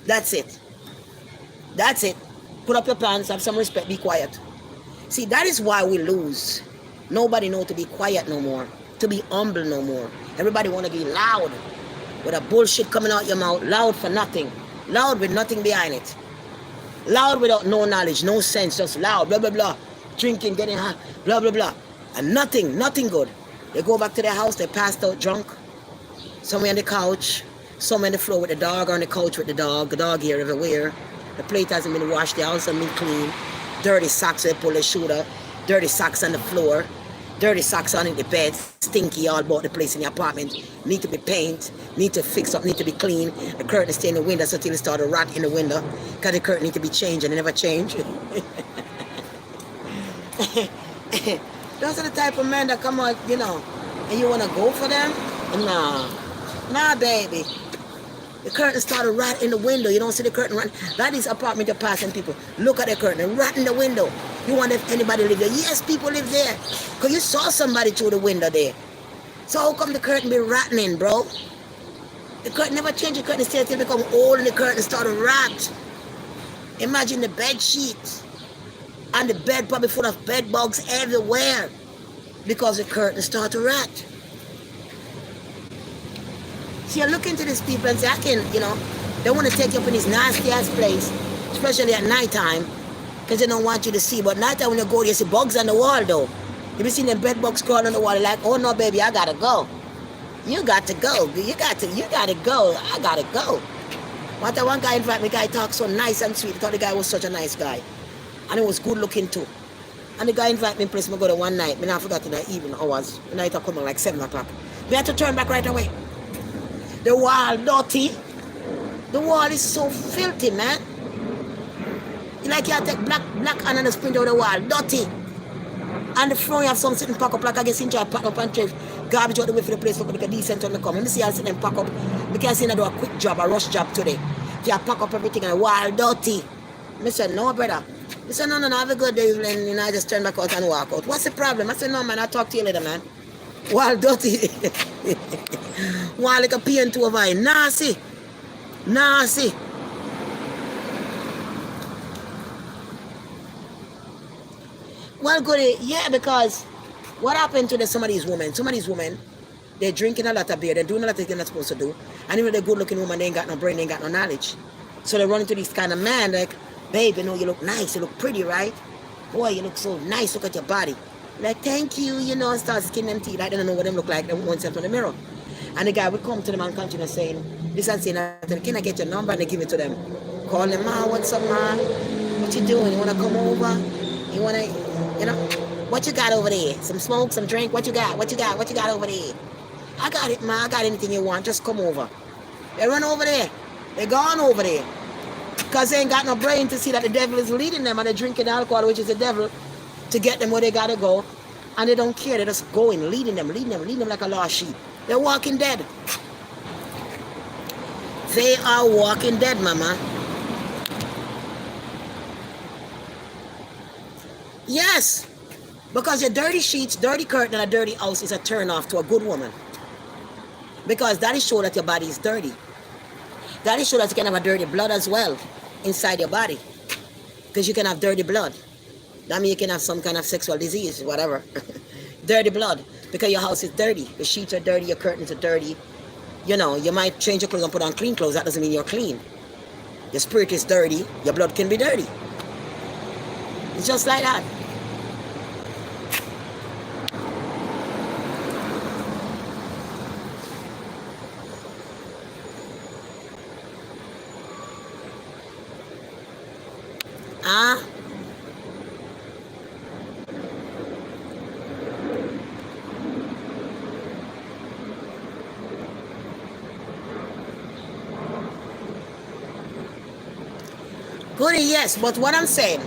That's it. That's it. Put up your pants, have some respect, be quiet. See, that is why we lose. Nobody know to be quiet no more, to be humble no more. Everybody want to be loud with a bullshit coming out your mouth, loud for nothing, loud with nothing behind it, loud without no knowledge, no sense, just loud, blah, blah, blah, drinking, getting high, blah, blah, blah, and nothing good. They go back to their house, they passed out drunk, somewhere on the couch, somewhere on the floor with the dog, or on the couch with the dog here everywhere. The plate hasn't been washed, the house hasn't been clean, dirty socks, they pull the shooter, dirty socks on the floor, dirty socks on in the bed, stinky all about the place in the apartment, need to be painted, need to fix up, need to be clean. The curtain stay in the window so till it start to rot in the window, because the curtain need to be changed and it never change. Those are the type of men that come out, you know, and you want to go for them? Nah, baby. The curtain started right in the window. You don't see the curtain right. That is apartment you're passing people. Look at the curtain right in the window. You wonder if anybody live there. Yes, people live there. Because you saw somebody through the window there. So how come the curtain be rotting, bro? The curtain never changed. The curtain stayed till it become old and the curtain started rot. Imagine the bed sheets. And the bed probably full of bed bugs everywhere. Because the curtain started to rot. See, I look into these people and say, I can, you know, they want to take you up in this nasty ass place, especially at nighttime, because they don't want you to see. But nighttime when you go, you see bugs on the wall, though. You be seeing them bed bugs crawling on the wall, like, oh no, baby, I gotta go. You got to go. You gotta go. I gotta go. One time, one guy invited me, guy talked so nice and sweet. I thought the guy was such a nice guy, and he was good looking too. And the guy invited me, place me go there one night. I forgot in the evening hours. The night I come on like 7 o'clock. We had to turn back right away. The wall dirty. The wall is so filthy, man. You like you have to take black hand and sprint over the wall. Dirty. And the front you have some sitting pack up like I guess in try pack up and trash. Garbage out the way for the place for like a decent when they come. Let me see how sit them pack up. Because I do a quick job, a rush job today. If you pack up everything and the wall dirty. I said, no, brother. He said, no, have a good day, and you know, I just turn back out and walk out. What's the problem? I said, no, man, I'll talk to you later, man. Wall dirty. Wall like a paint over it. Nasty. Well, good, yeah, because what happened to some of these women, they're drinking a lot of beer, they're doing a lot of things they're not supposed to do, and even they're good looking woman, they ain't got no brain, they ain't got no knowledge. So they run into these kind of man, like, babe, you know, you look nice, you look pretty, right? Boy, you look so nice, look at your body. Like, thank you, you know, and start skinning them teeth. Like, they don't know what them look like. They won't themselves in the mirror. And the guy would come to them and continue saying, this and saying that, can I get your number? And they give it to them. Call them, man, what's up, man? What you doing? You want to come over? You want to, you know, what you got over there? Some smoke, some drink? What you got over there? I got it, man. I got anything you want. Just come over. They run over there. They gone over there. Because they ain't got no brain to see that the devil is leading them and they're drinking alcohol, which is the devil, to get them where they gotta go. And they don't care. They're just going, leading them like a lost sheep. They're walking dead. They are walking dead, mama. Yes. Because your dirty sheets, dirty curtain, and a dirty house is a turn off to a good woman. Because that is show that your body is dirty. That is show that you can have a dirty blood as well inside your body. Because you can have dirty blood. That means you can have some kind of sexual disease, whatever. Dirty blood. Because your house is dirty. The sheets are dirty, your curtains are dirty. You know, you might change your clothes and put on clean clothes. That doesn't mean you're clean. Your spirit is dirty. Your blood can be dirty. It's just like that. Goody, yes, but what I'm saying,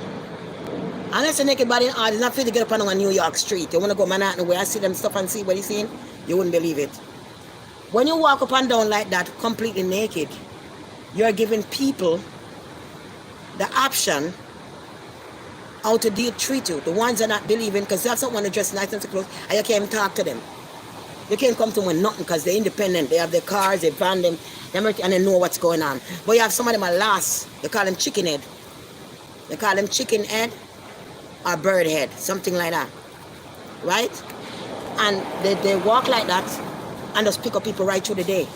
unless a naked body in art is not fit to get up on a New York street. You want to go Manhattan where I see them stuff and see what he's seeing, you wouldn't believe it. When you walk up and down like that, completely naked, you're giving people the option how to treat you. The ones that are not believing, because you have someone to dress nice and clothes, and you can't even talk to them. You can't come to them with nothing because they're independent. They have their cars, they van them, and they know what's going on. But you have some of them are lost. They call them chicken head. They call them chicken head or bird head, something like that. Right? And they walk like that and just pick up people right through the day.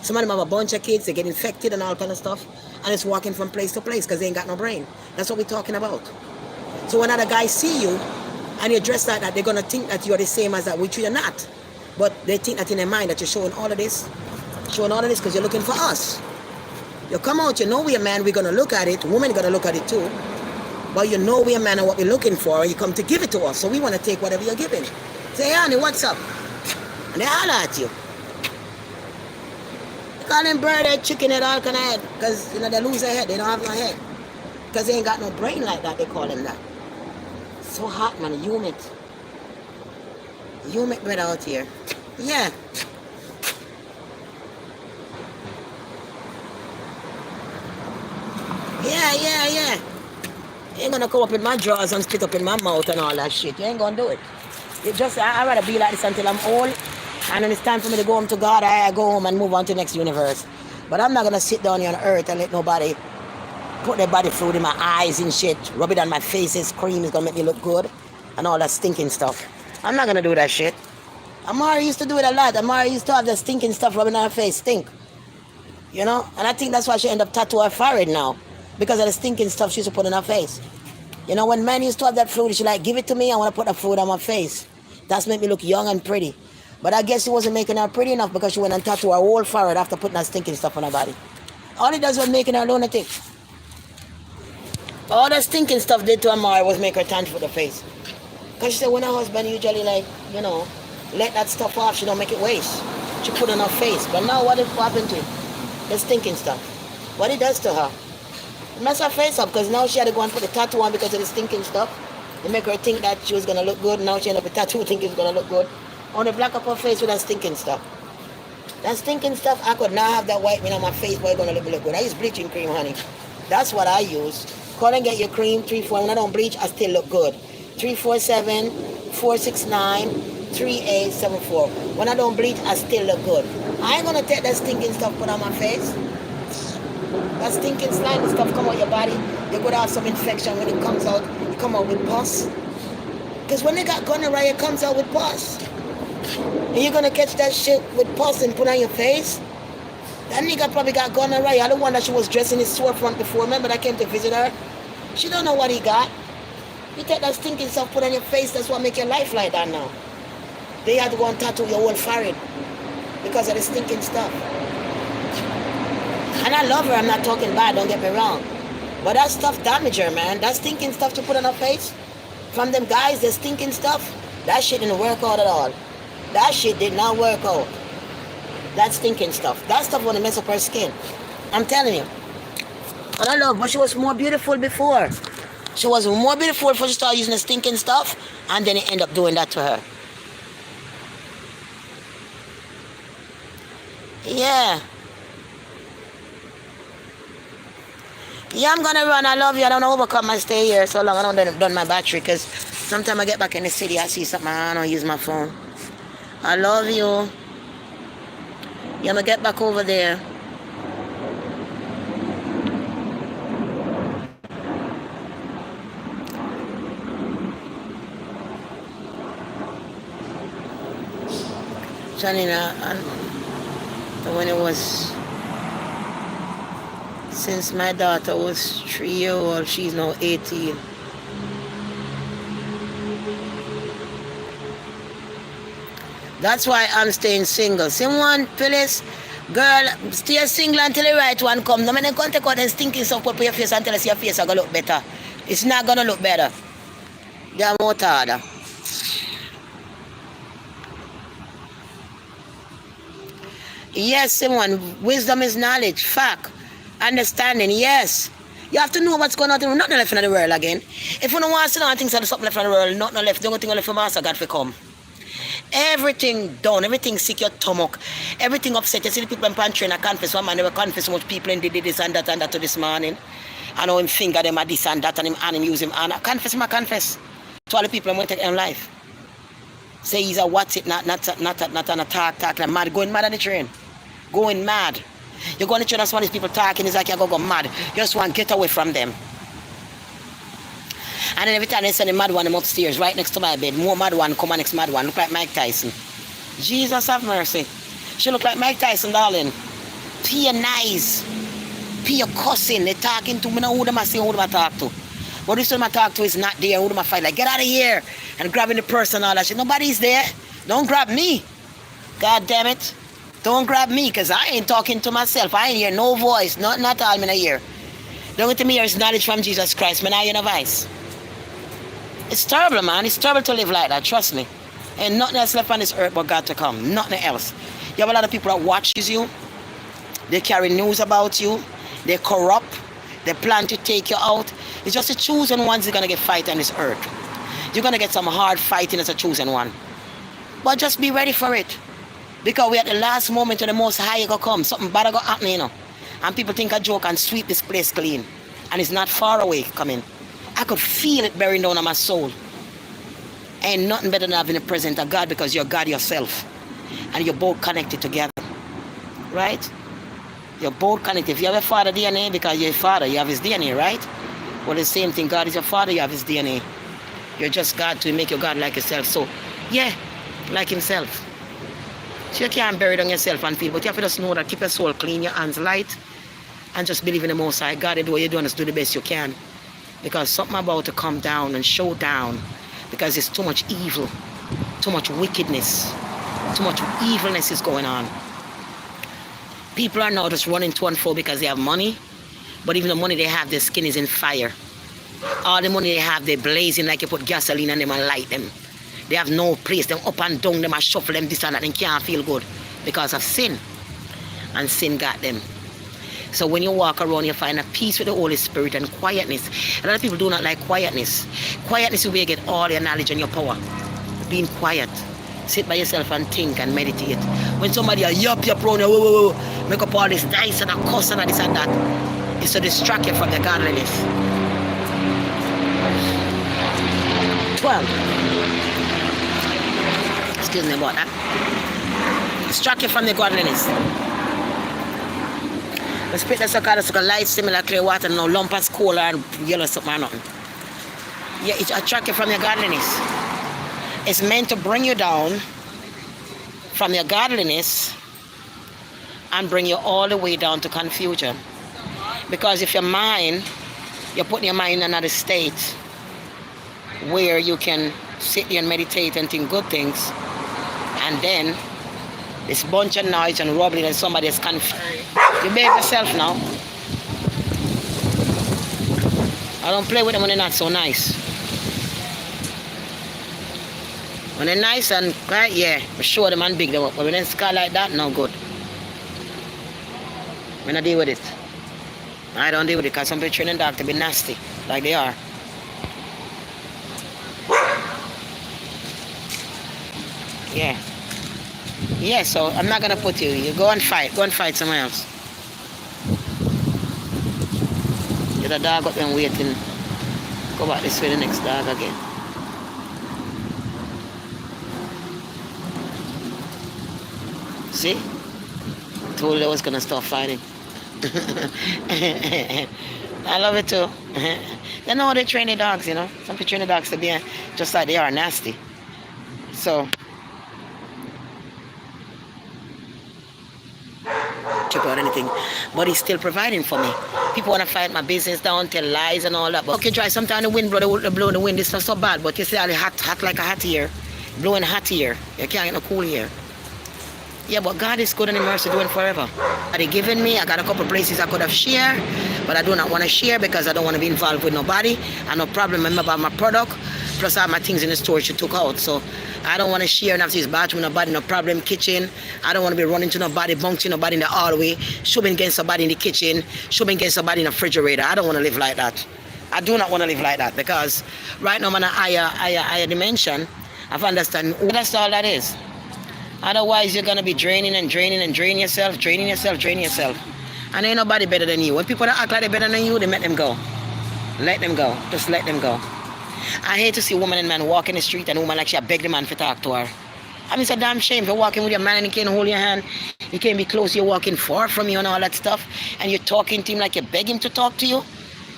Some of them have a bunch of kids, they get infected and all kind of stuff, and it's walking from place to place because they ain't got no brain. That's what we're talking about. So when other guys see you and you dress like that, they're going to think that you're the same as that, which you're not. But they think that in their mind that you're showing all of this because you're looking for us. You come out, you know we're a man, we're going to look at it. Women are going to look at it too. But you know we're a man and what we're looking for, and you come to give it to us. So we want to take whatever you're giving. Say, hey, honey, what's up? And they holler at you. They call them bird head, chicken head, all kind of head. Because, they lose their head. They don't have no head. Because they ain't got no brain like that, they call them that. So hot, man. Humid. Humid bread out here. Yeah. Yeah. You ain't gonna come up in my drawers and spit up in my mouth and all that shit. You ain't gonna do it. You just, I'd rather be like this until I'm old. And when it's time for me to go home to God, I go home and move on to the next universe. But I'm not gonna sit down here on earth and let nobody put their body fluid in my eyes and shit, rub it on my face, cream is gonna make me look good, and all that stinking stuff. I'm not gonna do that shit. Amara used to do it a lot. Amara used to have that stinking stuff rubbing on her face, stink. And I think that's why she ended up tattooing her forehead now, because of the stinking stuff she used to put on her face. When men used to have that fluid, she like, give it to me, I want to put that fluid on my face. That's make me look young and pretty. But I guess she wasn't making her pretty enough because she went and tattooed her whole forehead after putting that stinking stuff on her body. All it does was making her lunatic. All that stinking stuff did to Amara was make her tan for the face. Because she said when her husband usually let that stuff off, she don't make it waste. She put it on her face. But now what happened to it? The stinking stuff. What it does to her? It messed her face up because now she had to go and put the tattoo on because of the stinking stuff. It make her think that she was going to look good. Now she ended up with a tattoo thinking it's going to look good. Only black up her face with that stinking stuff. That stinking stuff, I could not have that white meat on my face, but it's going to look good. I use bleaching cream, honey. That's what I use. Call and get your cream, 34. When I don't bleach, I still look good. 347-469-3874. When I don't bleach, I still look good. I ain't gonna take that stinking stuff put on my face. That stinking slimy stuff come out your body. You're gonna have some infection when it comes out. You come out with pus. Because when they got gonorrhea, it comes out with pus. And you're gonna catch that shit with pus and put on your face. That nigga probably got gonorrhea. The one that she was dressing his storefront before. Remember that came to visit her? She don't know what he got. You take that stinking stuff, put on your face, that's what make your life like that now. They had to go and tattoo your whole forehead because of the stinking stuff. And I love her, I'm not talking bad, don't get me wrong. But that stuff damage her, man. That stinking stuff she put on her face, from them guys, the stinking stuff, that shit didn't work out at all. That shit did not work out. That stinking stuff. That stuff want to mess up her skin. I'm telling you. And I love, but she was more beautiful before. She was more beautiful before she started using the stinking stuff, and then it ended up doing that to her. Yeah. Yeah, I'm gonna run. I love you. I don't overcome my stay here so long. I don't done my battery because sometimes I get back in the city, I see something, I don't use my phone. I love you. Yeah, I'm gonna get back over there. Janina, when it was, since my daughter was 3 years old, she's now 18. That's why I'm staying single. Someone, Phyllis, girl, stay single until the right one comes. No, I'm going to take out the stinking stuff, put your face until I see your face is going to look better. It's not going to look better. They're more harder. Yes, someone, wisdom is knowledge, fact, understanding, yes. You have to know what's going on. There's nothing left in the world again. If you don't want to know things there's something left in the world, nothing left. The only thing left for Master God to come. Everything done, everything sick your stomach, everything upset. You see the people in pantry and I confess. One man they were confess so much people and did this and that to this morning. I know him finger them at this and that and him use him and I confess him, I confess. To all the people I'm going to take their life. Say he's a what's it, not an attack, like mad, going mad on the train. Going mad. You go on the train and some of these people talking, it's like you go mad. You just want to get away from them. And then every time they send a mad one, I'm upstairs, right next to my bed. More mad one, come on next mad one. Look like Mike Tyson. Jesus have mercy. She look like Mike Tyson, darling. Pure nice. Pure cussing. They talking to me now. Who them I see, who them I talk to. But this one I talk to is not there. Who them I fight like, get out of here. And grabbing the person and all that shit. Nobody's there. Don't grab me. God damn it. Don't grab me, because I ain't talking to myself. I ain't hear no voice. Not all me in a ear. The only thing me hear is knowledge from Jesus Christ. Me not hear no voice. It's terrible, man. It's terrible to live like that. Trust me. And nothing else left on this earth but God to come. Nothing else. You have a lot of people that watches you. They carry news about you. They corrupt. They plan to take you out. It's just the chosen ones that are going to get fight on this earth. You're going to get some hard fighting as a chosen one. But just be ready for it. Because we're at the last moment when the Most High going to come. Something bad going to happen, you know. And people think a joke and sweep this place clean. And it's not far away coming. I could feel it bearing down on my soul. Ain't nothing better than having the presence of God because you're God yourself. And you're both connected together. Right? You're both connected. If you have a father DNA, because you're a father, you have his DNA, right? Well, the same thing. God is your father, you have his DNA. You're just God to make your God like yourself. So, yeah, like himself. So you can't bury down yourself and feel, but you have to just know that keep your soul clean, your hands light, and just believe in the Most High. God, what you're doing is do the best you can. Because something about to come down and show down. Because there's too much evil, too much wickedness, too much evilness is going on. People are now just running to and fro because they have money. But even the money they have, their skin is in fire. All the money they have, they're blazing like you put gasoline on them and light them. They have no place. Them up and down, them and shuffle them this and that. They can't feel good because of sin. And sin got them. So when you walk around, you find a peace with the Holy Spirit and quietness. A lot of people do not like quietness. Quietness is where you get all your knowledge and your power. Being quiet. Sit by yourself and think and meditate. When somebody yup around you, whoa, make up all this dice and a cuss and this and that, it's to distract you from your godliness. 12. Excuse me about that. Distract you from your godliness. The spirit that's a light, similar clear water, no lump as cola and yellow something or nothing. Yeah, it attracts you from your godliness. It's meant to bring you down from your godliness and bring you all the way down to confusion. Because if your mind, you're putting your mind in another state where you can sit there and meditate and think good things, and then this bunch of noise and rubbling and somebody is confused. You behave yourself now. I don't play with them when they're not so nice. When they're nice and quiet, yeah, I show them and big them up. But when they're sky like that, no good. When I deal with it. I don't deal with it because some people training dog to be nasty, like they are. Yeah. Yeah, so I'm not gonna put you. You go and fight somewhere else. Get a dog up and waiting. Go back this way, the next dog again. See? Told you I was gonna stop fighting. I love it too. They know how they train the dogs, you know. Some people train the dogs to be just like they are nasty. So about anything, but he's still providing for me. People want to fight my business down, tell lies and all that. But okay, try sometimes the wind blow the wind. It's not so bad, but you see all the hot like a hot here, blowing hot here. You can't get no cool here. Yeah, but God is good and His mercy doing forever. He given me. I got a couple places I could have shared, but I do not want to share because I don't want to be involved with nobody. I no problem about my product. plus all my things in the store she took out. So I don't want to share enough this bathroom, nobody, no problem kitchen. I don't want to be running to nobody, bouncing nobody in the hallway, shoving against somebody in the kitchen, shoving against somebody in the refrigerator. I don't want to live like that. I do not want to live like that, because right now I'm in a higher dimension of understanding who that's all that is. Otherwise you're gonna be draining yourself. And ain't nobody better than you. When people that act like they're better than you, they let them go. Let them go. Just let them go. I hate to see a woman and man walk in the street and a woman like she beg the man to talk to her. I mean, it's a damn shame. If you're walking with your man and he can't hold your hand, he can't be close, you're walking far from you and all that stuff, and you're talking to him like you beg him to talk to you,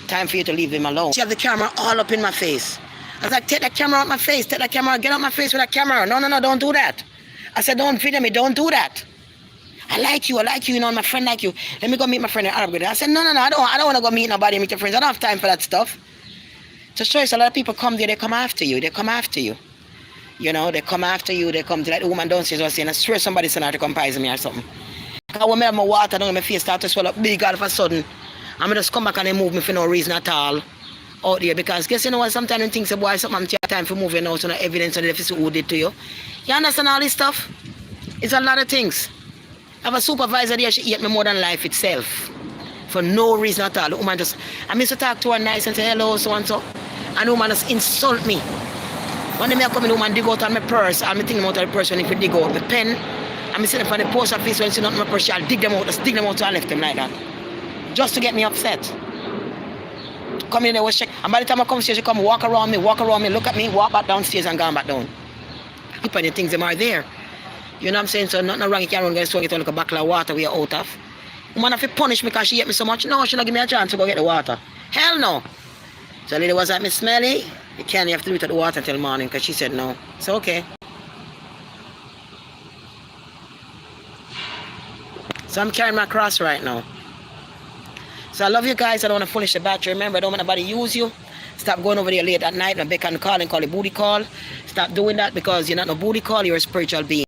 time for you to leave him alone. She have the camera all up in my face. I was like, take that camera out my face. Take that camera, get out my face with that camera. No, don't do that. I said, don't video me, don't do that. I like you, you know, my friend like you. Let me go meet my friend in Arab. I said, no, I don't want to go meet nobody, meet your friends. I don't have time for that stuff. Just choice, a lot of people come there, they come after you. You know, they come after you, they come to like the woman downstairs was saying, I swear somebody sent her to come poison me or something. I when I have my water down, my face start to swell up big all of a sudden. I'm just come back and they move me for no reason at all out there, because guess you know what, sometimes when things say, boy, something take time for moving out, so no evidence on the deficit who did to you. You understand all this stuff? It's a lot of things. I have a supervisor there, she hate me more than life itself. For no reason at all. The woman just, I used to talk to her nice and say hello, so and so. And the woman just insult me. One day I come in, the woman dig out on my purse. I'm thinking about the purse when if you dig out my pen. I'm sitting from the post office when she not my purse, she'll dig them out, just dig them out, so I left them like that. Just to get me upset. Come in there, was check. And by the time I come upstairs, she come walk around me, look at me, walk back downstairs and go back down. Keep on the things them are there. You know what I'm saying? So nothing wrong, you can't run, get a bottle of water we are out of. Woman have to punish me because she hate me so much. No, she not give me a chance to go get the water. Hell no. So the lady was like, Miss Smelly, you can't, you have to do it at the water until morning, because she said no. It's okay. So I'm carrying my cross right now. So I love you guys. I don't want to finish the battery. Remember, I don't want nobody use you. Stop going over there late at night and beck and call it booty call. Stop doing that, because you're not no booty call, you're a spiritual being.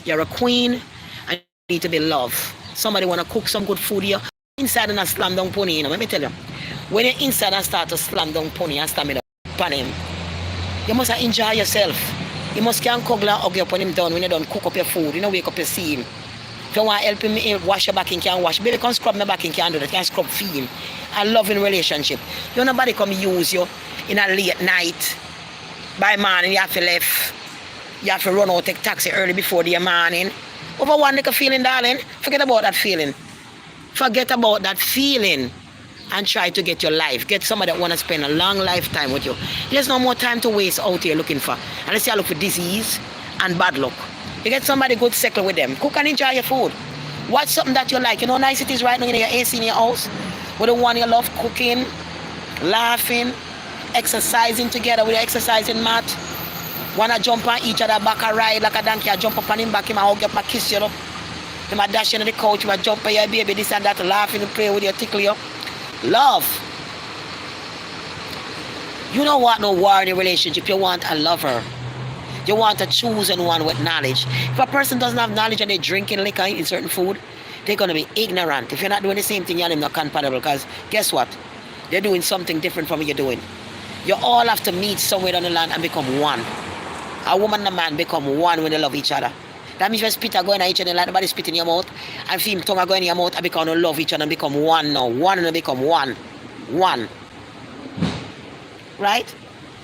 You're a queen and you need to be loved. Somebody want to cook some good food here. Inside and a slam down pony, you know, let me tell you. When you're inside and start to slam down pony and slam it up on him, you must enjoy yourself. You must can't cuddle and hug you upon him down when you don't cook up your food. You know, wake up, you see him. If you want to help him wash your back, he can't wash. Baby, come scrub my back, he can't do that. Can't scrub feed him. A loving relationship. You know, nobody come use you in a late night. By morning, you have to leave. You have to run out, take taxi early before the morning. Over one little feeling, darling. Forget about that feeling. Forget about that feeling. And try to get your life. Get somebody that want to spend a long lifetime with you. There's no more time to waste out here looking for. Unless you look for disease and bad luck. You get somebody good settle with them. Cook and enjoy your food. Watch something that you like. You know how nice it is right now in your AC in your house? With the one you love, cooking, laughing, exercising together with your exercising mat. Wanna jump on each other back and ride like a donkey. I jump up on him back, him I hug you up, I kiss you up. Him I dash you on the couch, him I jump on your baby, this and that, laughing and play with you, tickle you. Love. You don't want no war in a relationship. You want a lover. You want to choose one with knowledge. If a person doesn't have knowledge and they're drinking liquor in certain food, they're going to be ignorant. If you're not doing the same thing, you're not compatible, because guess what? They're doing something different from what you're doing. You all have to meet somewhere on the land and become one. A woman and a man become one when they love each other. That means when spit are going at each other, like nobody spit in your mouth, and feel tongue are going in your mouth, and become to love each other and become one now. One and become one. One. Right?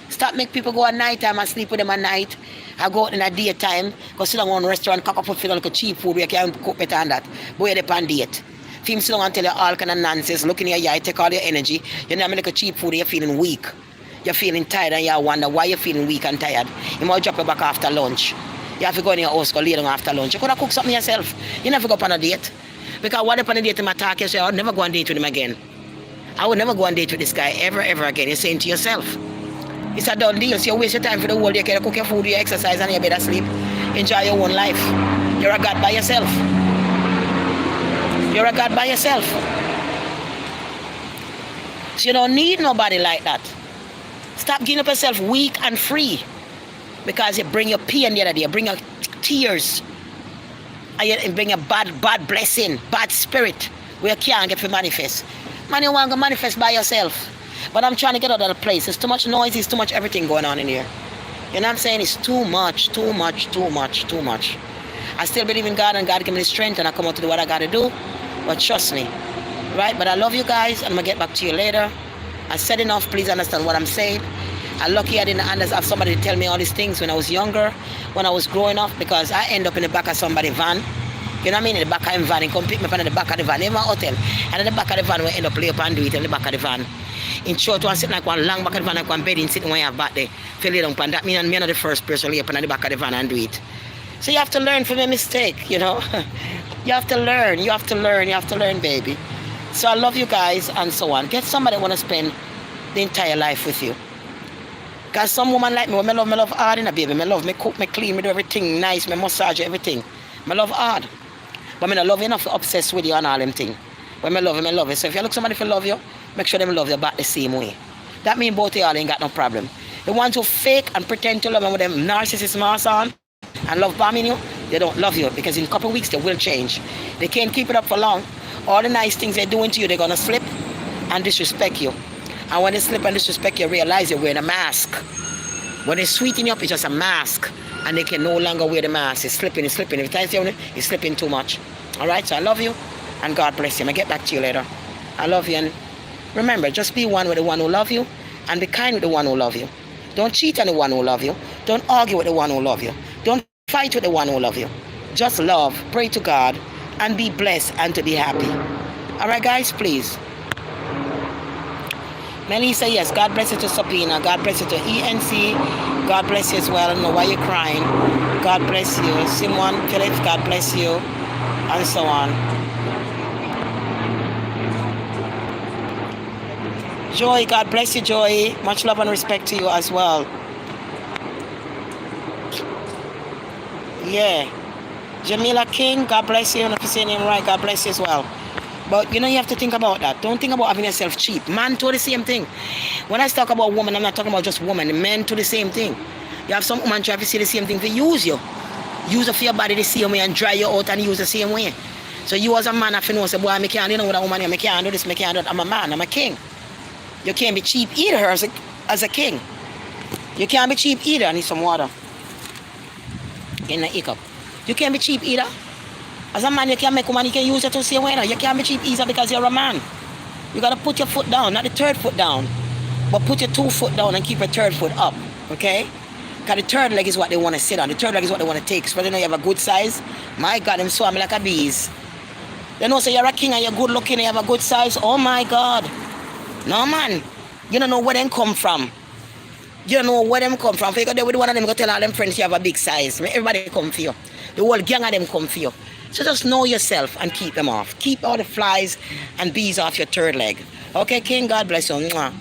Stop make people go at night time and sleep with them at night. I go out in the daytime, go sit down in a restaurant, cock up for like a cheap food where you can't cook better than that. But you're on date. Film sit down and tell you all kind of nonsense, look in your eye, take all your energy. You know, like a cheap food, you're feeling weak. You're feeling tired and you wonder why you're feeling weak and tired. You might drop you back after lunch. You have to go in your house, go lay down after lunch. You could have cooked something yourself. You never go up on a date. Because what if on a date him attack you, say, I would never go on a date with him again. I would never go on a date with this guy ever again. You're saying to yourself. It's a done deal. So you waste your time for the whole day. You can cook your food, you exercise, and you better sleep. Enjoy your own life. You're a God by yourself. You're a God by yourself. So you don't need nobody like that. Stop giving up yourself weak and free. Because you bring your pain the other day, you bring your tears. And you bring a bad blessing, bad spirit, where you can't get to manifest. Man, you want to manifest by yourself. But I'm trying to get out of the place. There's too much noise, there's too much everything going on in here. You know what I'm saying? It's too much, too much, too much, too much. I still believe in God and God give me the strength and I come out to do what I gotta do. But trust me. Right? But I love you guys and I'm gonna get back to you later. I said enough, please understand what I'm saying. I'm lucky I didn't have somebody to tell me all these things when I was younger, when I was growing up, because I end up in the back of somebody's van. You know what I mean? In the back of the van, he come pick me up in the back of the van, in my hotel. And in the back of the van, we end up lay up and do it in the back of the van. In short, one sitting like one long back of the van, like one bed in sitting when you have back there. Feel lay down, and that means I'm not the first person lay up in the back of the van and do it. So you have to learn from your mistake, you know. You have to learn, you have to learn, you have to learn, baby. So I love you guys and so on. Get somebody that want to spend the entire life with you. Because some woman like me, when I love hard in a baby. I love me cook, me clean, me do everything nice, me massage everything. I love hard. But I love you enough to obsess with you and all them things. When I love you, I love you. So if you look somebody for love you, make sure them love you back the same way. That means both of y'all ain't got no problem. The ones who fake and pretend to love them with them narcissist mask on and love bombing you, they don't love you because in a couple of weeks they will change. They can't keep it up for long. All the nice things they're doing to you, they're going to slip and disrespect you. And when they slip and disrespect you, realize you're wearing a mask. When they sweeten you up, it's just a mask. And they can no longer wear the mask. It's slipping, it's slipping. Every time you say it's slipping too much. Alright, so I love you. And God bless you. I'll get back to you later. I love you. And remember, just be one with the one who love you. And be kind with the one who love you. Don't cheat on the one who love you. Don't argue with the one who love you. Don't fight with the one who love you. Just love, pray to God, and be blessed and to be happy. Alright, guys, please. Melissa, yes, God bless you to Sabina. God bless you to ENC. God bless you as well. I don't know why you're crying. God bless you. Simon, Philip, God bless you. And so on. Joy, God bless you, Joy. Much love and respect to you as well. Yeah. Jamila King, God bless you. And if you say your name right, God bless you as well. But you know, you have to think about that. Don't think about having yourself cheap. Man do the same thing. When I talk about woman, I'm not talking about just women. Men do the same thing. You have some woman try to say the same thing to use you. Use it for your body the same way and dry you out and use the same way. So you as a man have to know, say, boy, I can't, you know what a woman is, I can't do this, I can't do that. I'm a man, I'm a king. You can't be cheap either as a king. You can't be cheap either. I need some water. In the hiccup. You can't be cheap either. As a man, you can't make woman, you can use it to the same way. You can't be cheap either because you're a man. You got to put your foot down, not the third foot down. But put your 2 foot down and keep your third foot up. Okay? Because the third leg is what they want to sit on. The third leg is what they want to take. Especially when you have a good size. My God, them swam like a bees. They know, say you're a king and you're good looking and you have a good size. Oh my God. No, man. You don't know where them come from. You don't know where them come from. If you go there with one of them, go tell all them friends you have a big size. Everybody come for you. The whole gang of them come for you. So just know yourself and keep them off. Keep all the flies and bees off your third leg. Okay, King, God bless you. Mwah.